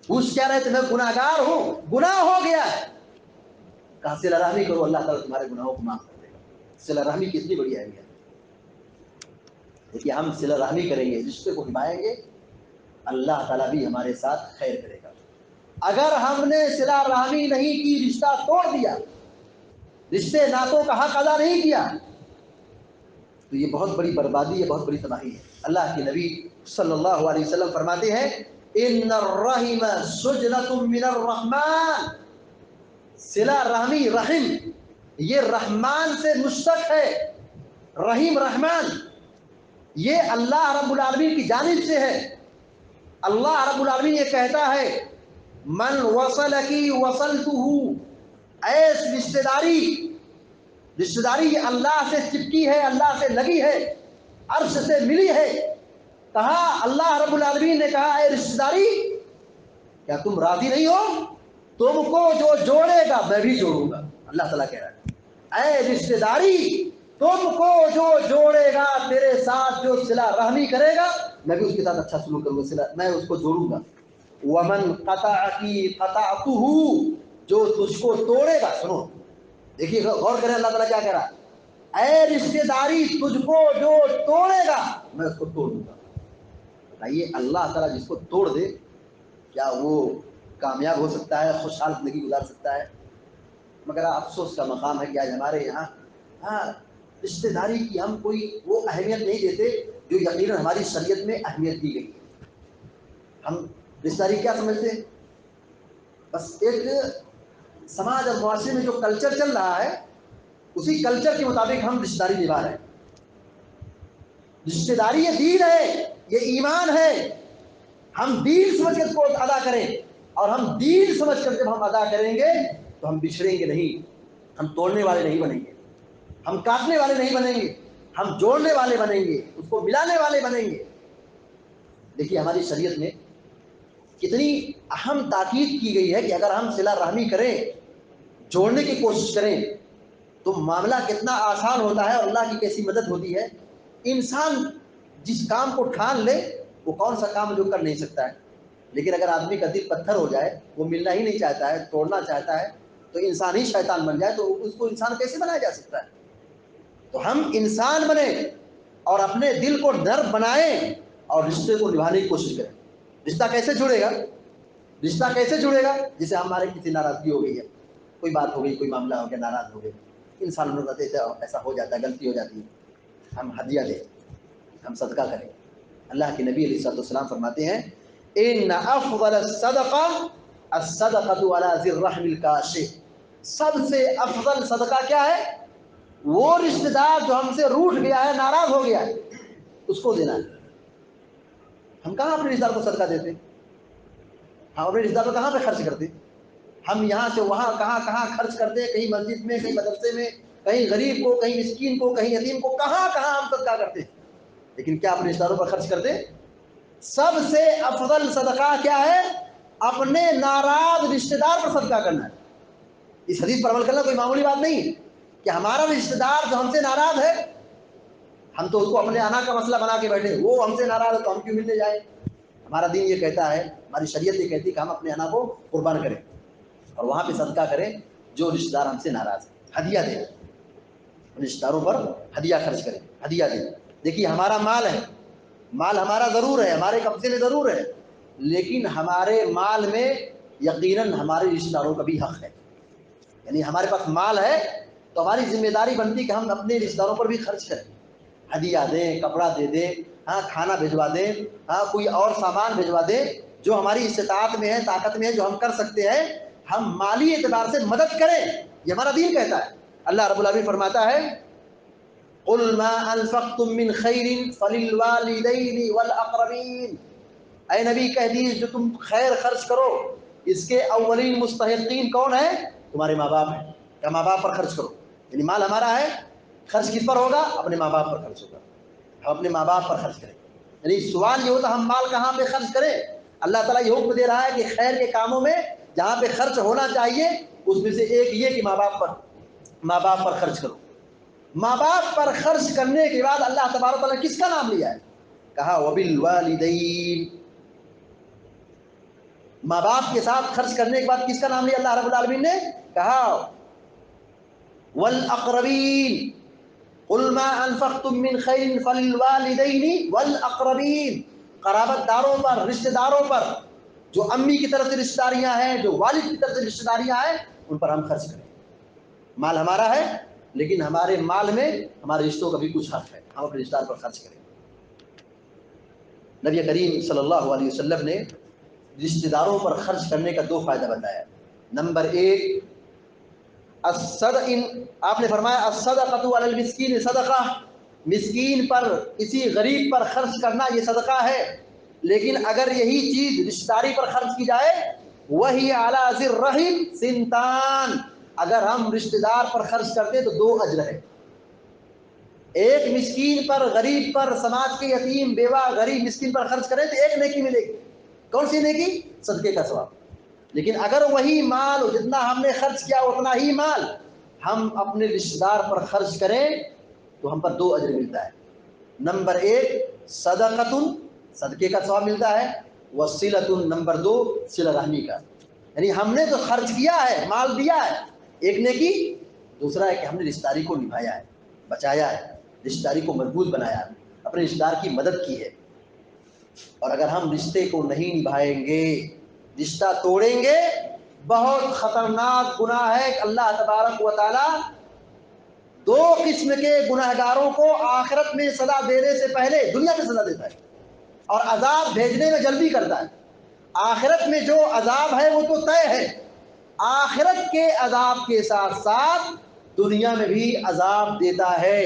پوچھ کیا رہے تھے؟ میں گناہ گار ہوں، گناہ ہو گیا ہے۔ کہا صلہ رحمی کرو، اللہ تعالیٰ تمہارے گناہوں کو معاف کر دے گا۔ صلہ رحمی کتنی بڑی اہمیت ہے۔ دیکھیے ہم صلہ رحمی کریں گے، رشتے کو نبھائیں گے، اللہ تعالیٰ بھی ہمارے ساتھ خیر کرے گا۔ اگر ہم نے صلہ رحمی نہیں کی، رشتہ توڑ دیا، رشتے ناتوں کا حق ادا نہیں کیا، تو یہ بہت بڑی بربادی ہے، بہت بڑی تباہی ہے۔ اللہ کے نبی صلی اللہ علیہ وسلم فرماتے ہیں ان الرحم سجنۃ من الرحمن، صلہ رحمی رحم یہ رحمان سے مشتق ہے، رحیم رحمان یہ اللہ رب العالمین کی جانب سے ہے۔ اللہ رب العالمین یہ کہتا ہے من وصلکی وصلتہ، ایس رشتہ داری یہ اللہ سے چپکی ہے، اللہ سے لگی ہے، عرش سے ملی ہے۔ کہا اللہ رب العالمین نے کہا اے رشتہ داری کیا تم راضی نہیں ہو؟ تم کو جو جوڑے گا میں بھی جوڑوں گا۔ اللہ تعالیٰ کہہ رہا ہے اے رشتہ داری تم کو جو جوڑے گا، تیرے ساتھ جو صلہ رحمی کرے گا میں بھی اس کے ساتھ اچھا سلوک کروں گا، میں اس کو جوڑوں گا۔ ومن قطعکی قطعتہ، جو تجھ کو توڑے گا، سنو دیکھیے غور کریں اللہ تعالیٰ کیا کہہ رہا ہے، اے رشتہ داری تجھ کو جو توڑے گا میں اس کو توڑ دوں گا۔ بتائیے اللہ تعالیٰ جس کو توڑ دے کیا وہ کامیاب ہو سکتا ہے، خوشحال زندگی گزار سکتا ہے؟ مگر افسوس کا مقام ہے کہ آج ہمارے یہاں رشتہ داری کی ہم کوئی وہ اہمیت نہیں دیتے جو یقیناً ہماری شریعت میں اہمیت دی گئی ہے۔ ہم رشتہ داری کیا سمجھتے ہیں؟ بس ایک سماج اور معاشرے میں جو کلچر چل رہا ہے اسی کلچر کے مطابق ہم رشتہ داری نبھا رہے ہیں۔ رشتہ داری یہ دین ہے، یہ ایمان ہے، ہم دین سمجھ کر اس کو ادا کریں، اور ہم دین سمجھ کر جب ہم ادا کریں گے تو ہم بچھڑیں گے نہیں، ہم توڑنے والے نہیں بنیں گے، ہم کاٹنے والے نہیں بنیں گے، ہم جوڑنے والے بنیں گے، اس کو ملانے والے بنیں گے۔ دیکھیے ہماری شریعت میں کتنی اہم تاکید کی گئی ہے کہ اگر ہم صلہ رحمی کریں، جوڑنے کی کوشش کریں تو معاملہ کتنا آسان ہوتا ہے اور اللہ کی کیسی مدد ہوتی ہے۔ انسان جس کام کو ٹھان لے وہ کون سا کام جو کر نہیں سکتا ہے، لیکن اگر آدمی کا دل پتھر ہو جائے، وہ ملنا ہی نہیں چاہتا ہے، توڑنا چاہتا ہے، تو انسان ہی شیطان بن جائے تو اس کو انسان کیسے بنایا جا سکتا ہے؟ تو ہم انسان بنیں اور اپنے دل کو نرم بنائیں اور رشتے کو نبھانے کی کوشش کریں۔ رشتہ کیسے جڑے گا؟ رشتہ کیسے جڑے گا؟ جسے ہمارے کسی ناراضگی ہو گئی ہے، کوئی بات ہو گئی، کوئی معاملہ ہو گیا، ناراض ہو گئے، انسان ایسا ہو جاتا ہے، غلطی ہو جاتی ہے، ہم ہدیہ دیں، ہم صدقہ کریں۔ اللہ کے نبی علیہ السلام فرماتے ہیں ان افضل الصدقہ الصدقۃ علی ذی الرحم الکاشف، سب سے افضل صدقہ کیا ہے؟ وہ رشتہ دار جو ہم سے روٹھ گیا ہے، ناراض ہو گیا ہے، اس کو دینا ہے۔ ہم کہاں اپنے رشتہ دار کو صدقہ دیتے؟ ہم اپنے رشتہ دار کو کہاں پہ خرچ کرتے؟ ہم یہاں سے وہاں کہاں کہاں خرچ کرتے، کہیں مسجد میں، کہیں مدرسے میں، کہیں غریب کو، کہیں مسکین کو، کہیں یتیم کو، کہاں کہاں ہم صدقہ کرتے، لیکن کیا اپنے رشتہ داروں پر خرچ کرتے؟ سب سے افضل صدقہ کیا ہے؟ اپنے ناراض رشتہ دار پر صدقہ کرنا ہے۔ اس حدیث پر عمل کرنا کوئی معمولی بات نہیں ہے کہ ہمارا رشتہ دار جو ہم سے ناراض ہے، ہم تو اس کو اپنے انا کا مسئلہ بنا کے بیٹھے، وہ ہم سے ناراض ہے تو ہم کیوں ملنے جائیں؟ ہمارا دین یہ کہتا ہے، ہماری شریعت یہ کہتی ہے کہ ہم اپنے انا کو قربان کریں اور وہاں پہ صدقہ کریں جو رشتہ دار ہم سے ناراض ہے، ہدیہ دیں، رشتہ داروں پر ہدیہ خرچ کریں، ہدیہ دیں۔ دیکھیے ہمارا مال ہے، مال ہمارا ضرور ہے، ہمارے قبضے میں ضرور ہے، لیکن ہمارے مال میں یقیناً ہمارے رشتہ داروں کا بھی حق ہے. یعنی ہمارے پاس مال ہے تو ہماری ذمہ داری بنتی ہے کہ ہم اپنے رشتہ داروں پر بھی خرچ کریں، ہدیہ دیں، کپڑا دے دیں، ہاں کھانا بھجوا دیں، ہاں کوئی اور سامان بھجوا دیں، جو ہماری استطاعت میں ہے، طاقت میں ہے، جو ہم کر سکتے ہیں، ہم مالی اعتبار سے مدد کریں. یہ ہمارا دین کہتا ہے. اللہ رب العالمین فرماتا ہے قُلْ مَا أَنفَقْتُم مِّنْ خَيْرٍ فَلِلْوَالِدَيْنِ وَالْأَقْرَبِينَ. اے نبی کہہ دیجیے جو تم خیر خرچ کرو اس کے اولین مستحقین کون ہیں؟ تمہارے ماں باپ ہیں. کیا ماں باپ پر خرچ کرو. یعنی مال ہمارا ہے، خرچ کس پر ہوگا؟ اپنے ماں باپ پر خرچ ہوگا. ہم اپنے ماں باپ پر خرچ کریں. یعنی سوال یہ ہوتا ہم مال کہاں پہ خرچ کریں. اللہ تعالیٰ یہ حکم دے رہا ہے کہ خیر کے کاموں میں جہاں پہ خرچ ہونا چاہیے اس میں سے ایک یہ کہ ماں باپ پر خرچ کرو. ماں باپ پر خرچ کرنے کے بعد اللہ تبارک و تعالیٰ نے کس کا نام لیا ہے؟ کہا وبالوالدین. ماں باپ کے ساتھ خرچ کرنے کے بعد کس کا نام لیا اللہ رب العالمین نے؟ کہا والاقربین. قل ما انفقتم من خیر فللوالدین والاقربین. قرابت داروں پر، رشتہ داروں پر، جو امی کی طرف سے رشتہ داریاں ہیں، جو والد کی طرف سے رشتہ داریاں ہیں، ان پر ہم خرچ کریں. مال ہمارا ہے لیکن ہمارے مال میں ہمارے رشتوں کا بھی کچھ حق ہے، ہم اپنے رشتہ دار پر خرچ کریں. نبی کریم صلی اللہ علیہ وسلم نے رشتہ داروں پر خرچ کرنے کا 2 فائدہ بتایا. نمبر 1 آپ نے فرمایا الصدقۃ علی المسکین صدقہ. مسکین پر، کسی غریب پر خرچ کرنا یہ صدقہ ہے. لیکن اگر یہی چیز رشتہ داری پر خرچ کی جائے وہی علی ذی الرحم سنتان. اگر ہم رشتہ دار پر خرچ کرتے تو 2 اجر ہے. ایک مسکین پر، غریب پر، سماج کے یتیم، بیوہ، غریب، مسکین پر خرچ کریں تو 1 نیکی ملے گی. کون سی نیکی؟ صدقے کا ثواب. لیکن اگر وہی مال جتنا ہم نے خرچ کیا اتنا ہی مال ہم اپنے رشتہ دار پر خرچ کریں تو ہم پر 2 اجر ملتا ہے. نمبر 1 صدقۃ، صدقے کا ثواب ملتا ہے. وصلۃ، نمبر 2 صلہ رحمی کا. یعنی ہم نے تو خرچ کیا ہے، مال دیا ہے، 1 نیکی. دوسرا ہے کہ ہم نے رشتہ داری کو نبھایا ہے، بچایا ہے، رشتہ داری کو مضبوط بنایا ہے، اپنے رشتہ دار کی مدد کی ہے. اور اگر ہم رشتے کو نہیں نبھائیں گے، رشتہ توڑیں گے، بہت خطرناک گناہ ہے. اللہ تبارک و تعالی 2 قسم کے گناہگاروں کو آخرت میں سزا دینے سے پہلے دنیا میں سزا دیتا ہے اور عذاب بھیجنے میں جلدی کرتا ہے. آخرت میں جو عذاب ہے وہ تو طے ہے. آخرت کے عذاب کے ساتھ ساتھ دنیا میں بھی عذاب دیتا ہے.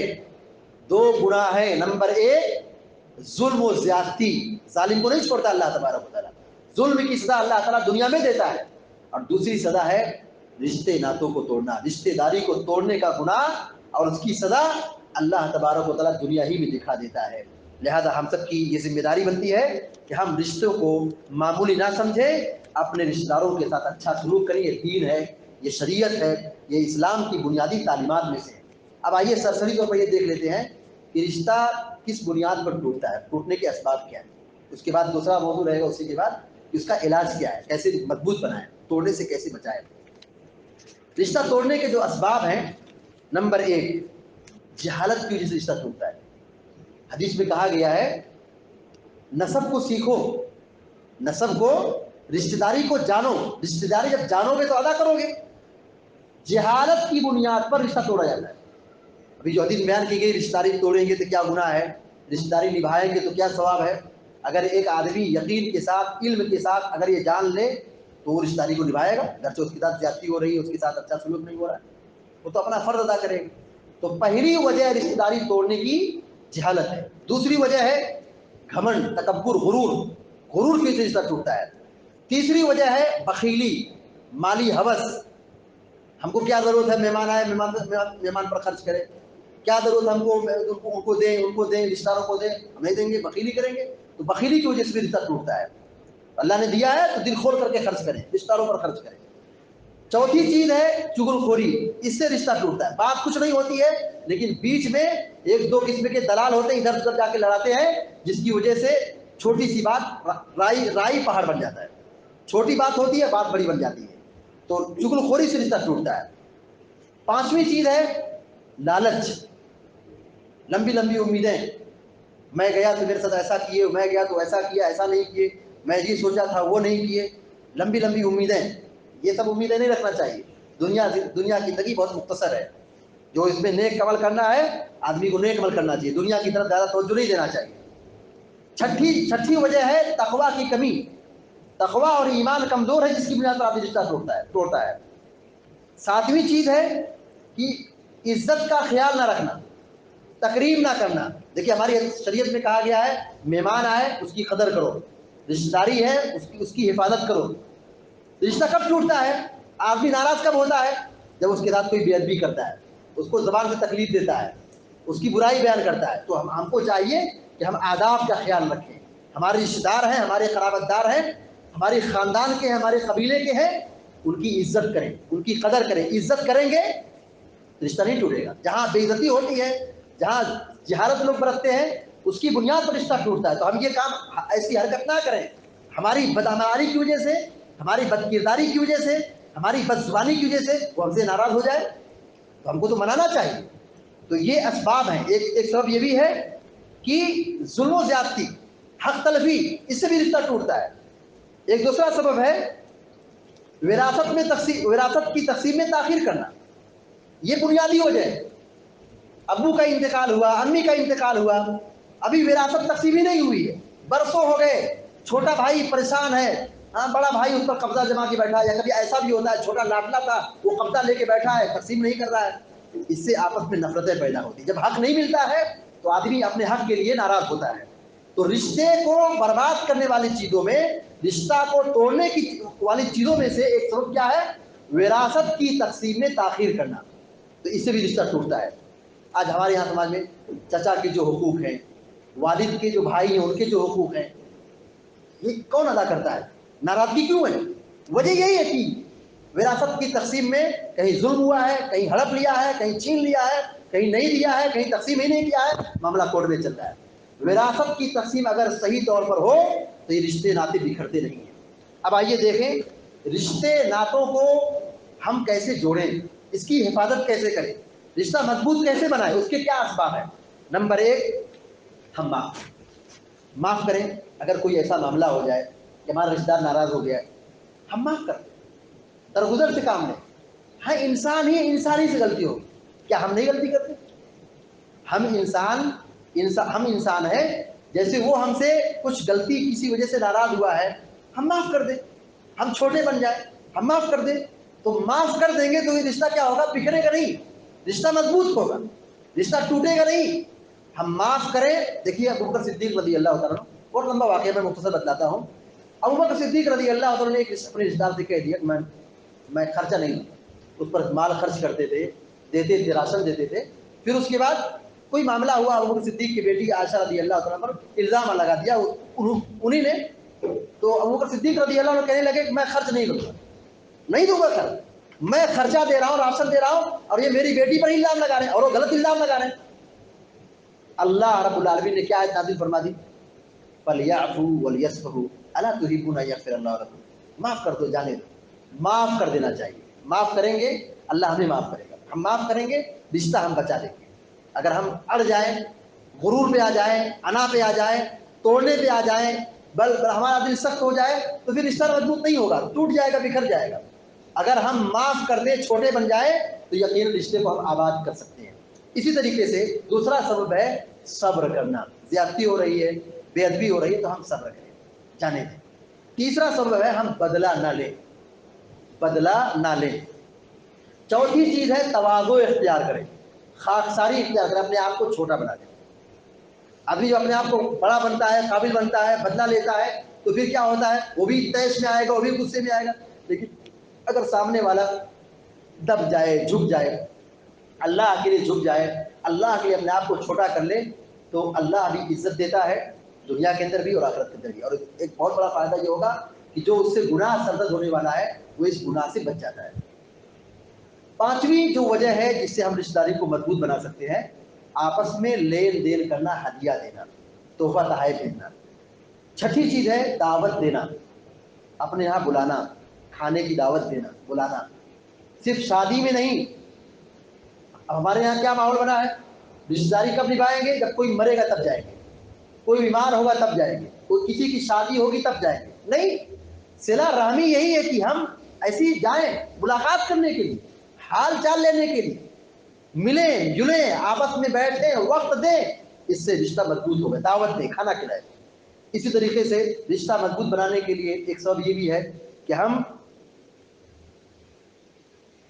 2 گناہ ہیں. نمبر 1 ظلم و زیادتی. ظالم کو نہیں چھوڑتا اللہ تبارک و تعالیٰ. ظلم کی سزا اللہ تعالیٰ دنیا میں دیتا ہے. اور دوسری سزا ہے رشتے ناتوں کو توڑنا، رشتے داری کو توڑنے کا گناہ، اور اس کی سزا اللہ تبارک و تعالیٰ دنیا ہی میں دکھا دیتا ہے. لہذا ہم سب کی یہ ذمہ داری بنتی ہے کہ ہم رشتوں کو معمولی نہ سمجھیں، اپنے رشتہ داروں کے ساتھ اچھا سلوک کریں. یہ دین ہے، یہ شریعت ہے، یہ اسلام کی بنیادی تعلیمات میں سے ہے. اب آئیے سرسری طور پر یہ دیکھ لیتے ہیں کہ رشتہ کس بنیاد پر ٹوٹتا ہے، ٹوٹنے کے اسباب کیا ہیں. اس کے بعد دوسرا موضوع رہے گا اسی کے بعد کہ اس کا علاج کیا ہے، کیسے مضبوط بنائیں، توڑنے سے کیسے بچائیں. رشتہ توڑنے کے جو اسباب ہیں، نمبر 1 جہالت کی وجہ سے رشتہ ٹوٹتا ہے. حدیث میں کہا گیا ہے نسب کو سیکھو، نسب کو، رشتہ داری کو جانو. رشتہ داری جب جانو گے تو ادا کرو گے. جہالت کی بنیاد پر رشتہ توڑا جاتا ہے. ابھی جو حدیث بیان کی گئی رشتہ داری توڑیں گے تو کیا گناہ ہے، رشتہ داری نبھائیں گے تو کیا ثواب ہے. اگر ایک آدمی یقین کے ساتھ، علم کے ساتھ اگر یہ جان لے تو وہ رشتہ داری کو نبھائے گا. اگرچہ اس کے ساتھ زیادتی ہو رہی ہے، اس کے ساتھ اچھا سلوک نہیں ہو رہا ہے، وہ تو اپنا فرض ادا کرے گا. تو پہلی وجہ رشتہ داری توڑنے کی جہالت ہے. دوسری وجہ ہے گھمنڈ، تکبر، غرور کی وجہ سے رشتہ ٹوٹتا ہے. تیسری وجہ ہے بخیلی، مالی ہوس. ہم کو کیا ضرورت ہے، مہمان آئے مہمان پر خرچ کریں، کیا ضرورت ہم کو، ان کو دیں، رشتہ داروں کو دیں، ہم نہیں دیں گے، بخیلی کریں گے. تو بخیلی کی وجہ سے بھی رشتہ ٹوٹتا ہے. اللہ نے دیا ہے تو دل کھول کر کے خرچ کریں، رشتہ داروں پر خرچ کریں. چوتھی چیز ہے چغل خوری. اس سے رشتہ ٹوٹتا ہے. بات کچھ نہیں ہوتی ہے لیکن بیچ میں 1-2 قسم کے دلال ہوتے ہیں، ادھر ادھر جا کے لڑاتے ہیں، جس کی وجہ سے چھوٹی سی بات رائی پہاڑ بن جاتا ہے. چھوٹی بات ہوتی ہے، بات بڑی بن جاتی ہے. تو چغل خوری سے رشتہ ٹوٹتا ہے. 5ویں چیز ہے لالچ، لمبی امیدیں. میں گیا تو میرے ساتھ ایسا کیے، میں گیا تو ایسا کیا، ایسا نہیں کیے، میں یہ سوچا تھا وہ نہیں کیے، لمبی لمبی امیدیں، یہ سب امیدیں نہیں رکھنا چاہیے. دنیا کی زندگی بہت مختصر ہے. جو اس میں نیک عمل کرنا ہے آدمی کو نیک عمل کرنا چاہیے، دنیا کی طرف زیادہ توجہ نہیں دینا چاہیے. چھٹی وجہ ہے تقویٰ کی کمی. تقویٰ اور ایمان کمزور ہے جس کی بنا پر آدمی رشتہ توڑتا ہے. 7ویں چیز ہے کہ عزت کا خیال نہ رکھنا، تقریب نہ کرنا. دیکھیے ہماری شریعت میں کہا گیا ہے مہمان آئے اس کی قدر کرو، رشتہ داری ہے اس کی حفاظت کرو. رشتہ کب ٹوٹتا ہے؟ آدمی ناراض کب ہوتا ہے؟ جب اس کے ساتھ کوئی بے ادبی کرتا ہے، اس کو زبان سے تکلیف دیتا ہے، اس کی برائی بیان کرتا ہے. تو ہم کو چاہیے کہ ہم آداب کا خیال رکھیں. ہمارے رشتہ دار ہیں، ہمارے قرابت دار ہیں، ہمارے خاندان کے ہیں، ہمارے قبیلے کے ہیں، ان کی عزت کریں، ان کی قدر کریں. عزت کریں گے رشتہ نہیں ٹوٹے گا. جہاں بے عزتی ہوتی ہے، جہاں جہالت لوگ برتتے ہیں، اس کی بنیاد پر رشتہ ٹوٹتا ہے. تو ہم یہ کام ایسی حرکت نہ کریں. ہماری بدعماری کی وجہ سے، ہماری بد کرداری کی وجہ سے، ہماری بد زبانی کی وجہ سے وہ ہم سے ناراض ہو جائے تو ہم کو تو منانا چاہیے. تو یہ اسباب ہیں. ایک سبب یہ بھی ہے کہ ظلم و زیادتی، حق تلفی، اس سے بھی رشتہ ٹوٹتا ہے. ایک دوسرا سبب ہے وراثت کی تقسیم میں تاخیر کرنا. یہ بنیادی وجہ ہے. ابو کا انتقال ہوا، امی کا انتقال ہوا، ابھی وراثت تقسیم ہی نہیں ہوئی ہے، برسوں ہو گئے، چھوٹا بھائی پریشان ہے، بڑا بھائی اس پر قبضہ جما کے بیٹھا ہے. یا کبھی ایسا بھی ہوتا ہے چھوٹا لاڈلا تھا وہ قبضہ لے کے بیٹھا ہے، تقسیم نہیں کر رہا ہے. اس سے آپس میں نفرتیں پیدا ہوتی. جب حق نہیں ملتا ہے تو آدمی اپنے حق کے لیے ناراض ہوتا ہے. تو رشتے کو برباد کرنے والی چیزوں میں، رشتہ کو توڑنے کی والی چیزوں میں سے ایک سبب کیا ہے؟ وراثت کی تقسیم میں تاخیر کرنا. تو اس سے بھی رشتہ ٹوٹتا ہے. آج ہمارے یہاں سماج میں چچا کے جو حقوق ہیں، والد کے جو بھائی ہیں ان کے جو حقوق ہیں، یہ کون ادا کرتا ہے؟ ناراضگی کیوں ہے؟ وجہ یہی ہے کہ وراثت کی تقسیم میں کہیں ظلم ہوا ہے، کہیں ہڑپ لیا ہے، کہیں چھین لیا ہے، کہیں نہیں دیا ہے، کہیں تقسیم ہی نہیں کیا ہے، معاملہ کورٹ میں چل رہا ہے. وراثت کی تقسیم اگر صحیح طور پر ہو تو یہ رشتے ناطے بکھرتے نہیں ہیں. اب آئیے دیکھیں رشتے ناتوں کو ہم کیسے جوڑیں، اس کی حفاظت کیسے کریں، رشتہ مضبوط کیسے بنائیں، اس کے کیا اسباب ہیں. نمبر 1، ہم معاف کریں. اگر کوئی ایسا معاملہ ہو جائے کہ ہمارا رشتہ دار ناراض ہو گیا ہے، ہم معاف کریں، درگزر سے کام لیں. ہاں انسان ہی انسانی سے غلطی ہوگی، کیا ہم نہیں غلطی کرتے؟ ہم انسان ہیں. جیسے وہ ہم سے کچھ غلطی کسی وجہ سے ناراض ہوا ہے، ہم معاف کر دیں. ہم چھوٹے بن جائیں، ہم معاف کر دیں. تو معاف کر دیں گے تو یہ رشتہ کیا ہوگا؟ بکھرے گا نہیں، رشتہ مضبوط ہوگا، رشتہ ٹوٹے گا نہیں. ہم معاف کریں. دیکھیے ابوبکر صدیق رضی اللہ تعالیٰ، بہت لمبا واقعہ میں مختصر بتلاتا ہوں. ابوبکر صدیق رضی اللہ تعالیٰ نے اپنے رشتہ دار سے کہہ دیا کہ میں خرچہ نہیں لوں. اس پر مال خرچ کرتے تھے، دیتے تھے، راشن دیتے تھے. پھر اس کے بعد کوئی معاملہ ہوا، ابوبکر صدیق کی بیٹی عائشہ رضی اللہ تعالیٰ پر الزام لگا دیا انہی نے. تو ابوبکر صدیق رضی اللہ عنہ کہنے لگے کہ میں خرچ نہیں لوں گا، نہیں دوں گا خرچ. میں خرچہ دے رہا ہوں، راشن دے رہا ہوں، اور یہ میری بیٹی پر الزام لگا رہے ہیں، اور وہ غلط الزام لگا رہے ہیں. اللہ رب العالمین نے کیا آیت نازل فرما دی؟ فَلْيَعْفُوا وَلْيَصْفَحُوا أَلَا تُحِبُّونَ أَن يَغْفِرَ اللَّهُ لَكُمْ. معاف کر دو، جانے دو. معاف کر دینا چاہیے. معاف کریں گے اللہ ہمیں معاف کرے گا. ہم معاف کریں گے رشتہ ہم بچا دیں گے. اگر ہم اڑ جائیں، غرور پہ آ جائیں، انا پہ آ جائیں، توڑنے پہ آ جائیں، بل ہمارا دل سخت ہو جائے تو پھر رشتہ مضبوط نہیں ہوگا، ٹوٹ جائے گا، بکھر جائے گا. اگر ہم معاف کر دیں، چھوٹے بن جائیں، تو یقین رشتے کو ہم آباد کر سکتے ہیں. اسی طریقے سے دوسرا سبب ہے صبر کرنا. زیادتی ہو رہی ہے، بے ادبی ہو رہی ہے تو ہم صبر کریں، جانے دیں. تیسرا سبب ہے ہم بدلہ نہ لیں، بدلہ نہ لیں. چوتھی چیز ہے تواضع اختیار کریں، خاکساری اختیار کریں، اپنے آپ کو چھوٹا بنا دیں. ابھی جو اپنے آپ کو بڑا بنتا ہے، قابل بنتا ہے، بدلہ لیتا ہے، تو پھر کیا ہوتا ہے؟ وہ بھی تیش میں آئے گا، وہ بھی غصے میں آئے گا. لیکن اگر سامنے والا دب جائے، جھک جائے، اللہ کے لیے جھک جائے، اللہ کے لیے اپنے آپ کو چھوٹا کر لے، تو اللہ بھی عزت دیتا ہے، دنیا کے اندر بھی اور آخرت کے اندر بھی. اور ایک بہت بڑا فائدہ یہ ہوگا کہ جو اس سے گناہ سرزد ہونے والا ہے وہ اس گناہ سے بچ جاتا ہے. پانچویں جو وجہ ہے جس سے ہم رشتہ داری کو مضبوط بنا سکتے ہیں، آپس میں لین دین کرنا، ہدیہ دینا، تحفہ تحائف دینا. چھٹی چیز ہے دعوت دینا، اپنے یہاں بلانا، کھانے کی دعوت دینا، بلانا. صرف شادی میں نہیں. ہمارے یہاں کیا ماحول بنا ہے؟ رشتہ داری کب نبھائیں گے؟ جب کوئی مرے گا تب جائیں گے. کوئی بیمار ہوگا تب جائیں گے, کوئی کسی کی شادی ہوگی تب جائیں گے. نہیں, صلہ رحمی یہی ہے کہ ہم ایسی جائیں ملاقات کرنے کے لیے, حال چال لینے کے لیے, ملیں جلیں, آپس میں بیٹھیں, وقت دیں, اس سے رشتہ مضبوط ہوگا. دعوت دیں, کھانا کھلائیں. اسی طریقے سے رشتہ مضبوط بنانے کے لیے ایک سبب یہ بھی ہے کہ ہم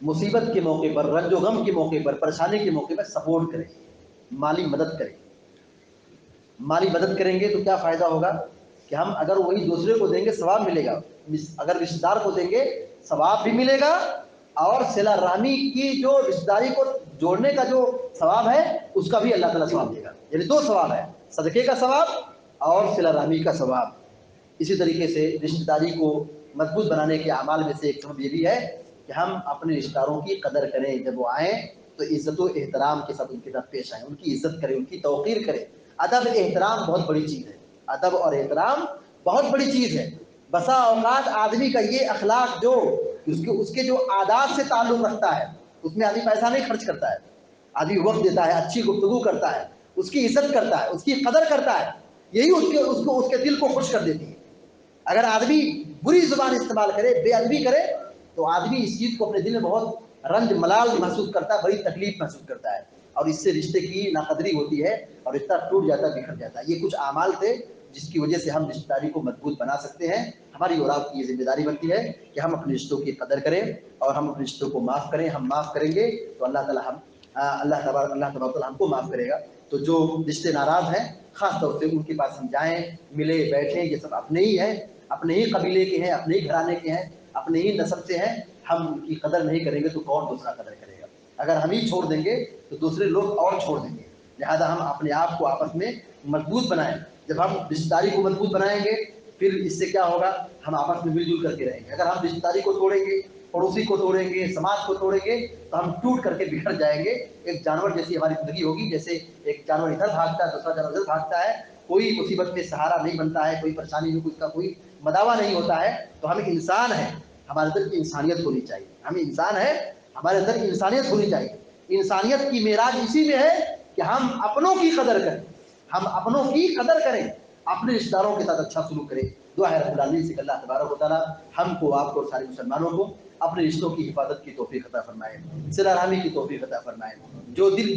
مصیبت کے موقع پر, رنج و غم کے موقع پر, پریشانی کے موقع پر سپورٹ کریں, مالی مدد کریں. مالی مدد کریں گے تو کیا فائدہ ہوگا کہ ہم اگر وہی دوسرے کو دیں گے ثواب ملے گا, اگر رشتہ دار کو دیں گے ثواب بھی ملے گا, اور صلہ رحمی کی جو رشتہ داری کو جوڑنے کا جو ثواب ہے اس کا بھی اللہ تعالیٰ ثواب دے گا. یعنی دو ثواب ہے, صدقے کا ثواب اور صلہ رحمی کا ثواب. اسی طریقے سے رشتہ داری کو مضبوط بنانے کے اعمال میں سے ایک سبب یہ بھی ہے کہ ہم اپنے رشتہ داروں کی قدر کریں. جب وہ آئیں تو عزت و احترام کے ساتھ ان کے ساتھ پیش آئیں, ان کی عزت کریں, ان کی توقیر کریں. ادب احترام بہت بڑی چیز ہے, ادب اور احترام بہت بڑی چیز ہے. بسا اوقات آدمی کا یہ اخلاق جو اس کے جو عادات سے تعلق رکھتا ہے, اس میں آدمی پیسہ نہیں خرچ کرتا ہے, آدمی وقت دیتا ہے, اچھی گفتگو کرتا ہے, اس کی عزت کرتا ہے, اس کی قدر کرتا ہے, یہی اس کے دل کو خوش کر دیتی ہے. اگر آدمی بری زبان استعمال کرے, بے ادبی کرے, تو آدمی اس چیز کو اپنے دل میں بہت رنج ملال محسوس کرتا ہے, بڑی تکلیف محسوس کرتا ہے, اور اس سے رشتے کی ناقدری ہوتی ہے اور رشتہ ٹوٹ جاتا ہے, بکھر جاتا ہے. یہ کچھ اعمال تھے جس کی وجہ سے ہم رشتہ داری کو مضبوط بنا سکتے ہیں. ہماری اور آپ کی یہ ذمہ داری بنتی ہے کہ ہم اپنے رشتوں کی قدر کریں اور ہم اپنے رشتوں کو معاف کریں. ہم معاف کریں گے تو اللہ تبارک ہم کو معاف کرے گا. تو جو رشتے ناراض ہیں خاص طور سے ان کے پاس ہم جائیں, ملے بیٹھیں, یہ سب اپنے ہی ہیں, اپنے ہی قبیلے کے ہیں, اپنے ہی گھرانے کے ہیں, اپنے ہی نسل سے ہیں. ہم ان کی قدر نہیں کریں گے تو کون دوسرا قدر کرے گا؟ اگر ہم ہی چھوڑ دیں گے تو دوسرے لوگ اور چھوڑ دیں گے. لہذا ہم اپنے آپ کو آپس میں مضبوط بنائیں. جب ہم رشتہ داری کو مضبوط بنائیں گے پھر اس سے کیا ہوگا, ہم آپس میں مل جل کر کے رہیں گے. اگر ہم رشتہ داری کو توڑیں گے, پڑوسی کو توڑیں گے, سماج کو توڑیں گے, تو ہم ٹوٹ کر کے بکھر جائیں گے. ایک جانور جیسی ہماری زندگی ہوگی, جیسے ایک جانور ادھر بھاگتا ہے, دوسرا جانور ادھر بھاگتا ہے, کوئی مصیبت میں سہارا نہیں بنتا ہے, کوئی پریشانی میں اس کا کوئی مداوا نہیں ہوتا ہے. تو ہم انسان ہیں, ہمارے اندر انسانیت ہونی چاہیے. ہم انسان ہیں, ہمارے اندر انسانیت ہونی چاہیے. انسانیت کی معراج اسی میں ہے کہ ہم اپنوں کی قدر کریں, ہم اپنوں کی قدر کریں, اپنے رشتہ داروں کے ساتھ اچھا سلوک کریں. دعا ہے رب العالمین سے کہ اللہ تبارک و تعالیٰ ہم کو, آپ کو اور سارے مسلمانوں کو اپنے رشتوں کی حفاظت کی توفیق عطا فرمائے, صلہ رحمی کی توفیق عطا فرمائے. جو دل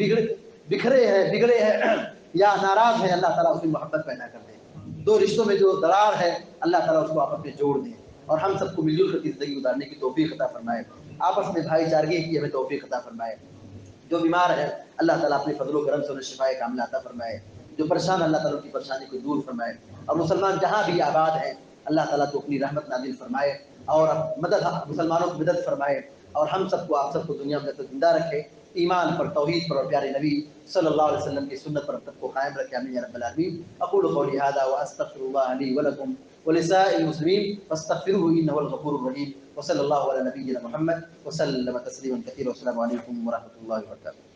بگڑے ہیں یا ناراض ہیں, اللہ تعالیٰ اس میں محبت پیدا کر دے. دو رشتوں میں جو درار ہے اللہ تعالیٰ اس کو آپس میں جوڑ دے, اور ہم سب کو مل جل کر زندگی گزارنے کی توفیق عطا فرمائے. آپس میں بھائی چارگی کی ہمیں توفیق عطا فرمائے. جو بیمار ہے اللہ تعالیٰ اپنے فضل و کرم سے انہیں شفائے کاملہ عطا فرمائے. جو پریشان اللہ تعالیٰ کی پریشانی کو دور فرمائے. اور مسلمان جہاں بھی آباد ہیں اللہ تعالیٰ تو اپنی رحمت نازل فرمائے اور مسلمانوں کی مدد فرمائے, اور ہم سب کو, آپ سب کو دنیا میں زندہ رکھے, ایمان پر, توحید پر, اور پیارے نبی صلی اللہ علیہ وسلم کی سنت پر سب کو قائم رکھے. آمین یا رب العالمین. اقول قولی ھذا واستغفر الله لي ولكم ولسائر المسلمين فاستغفروه انه هو الغفور الرحيم. وصلى الله على نبينا محمد وسلم تسليما كثيرا. والسلام عليكم ورحمة الله وبركاته.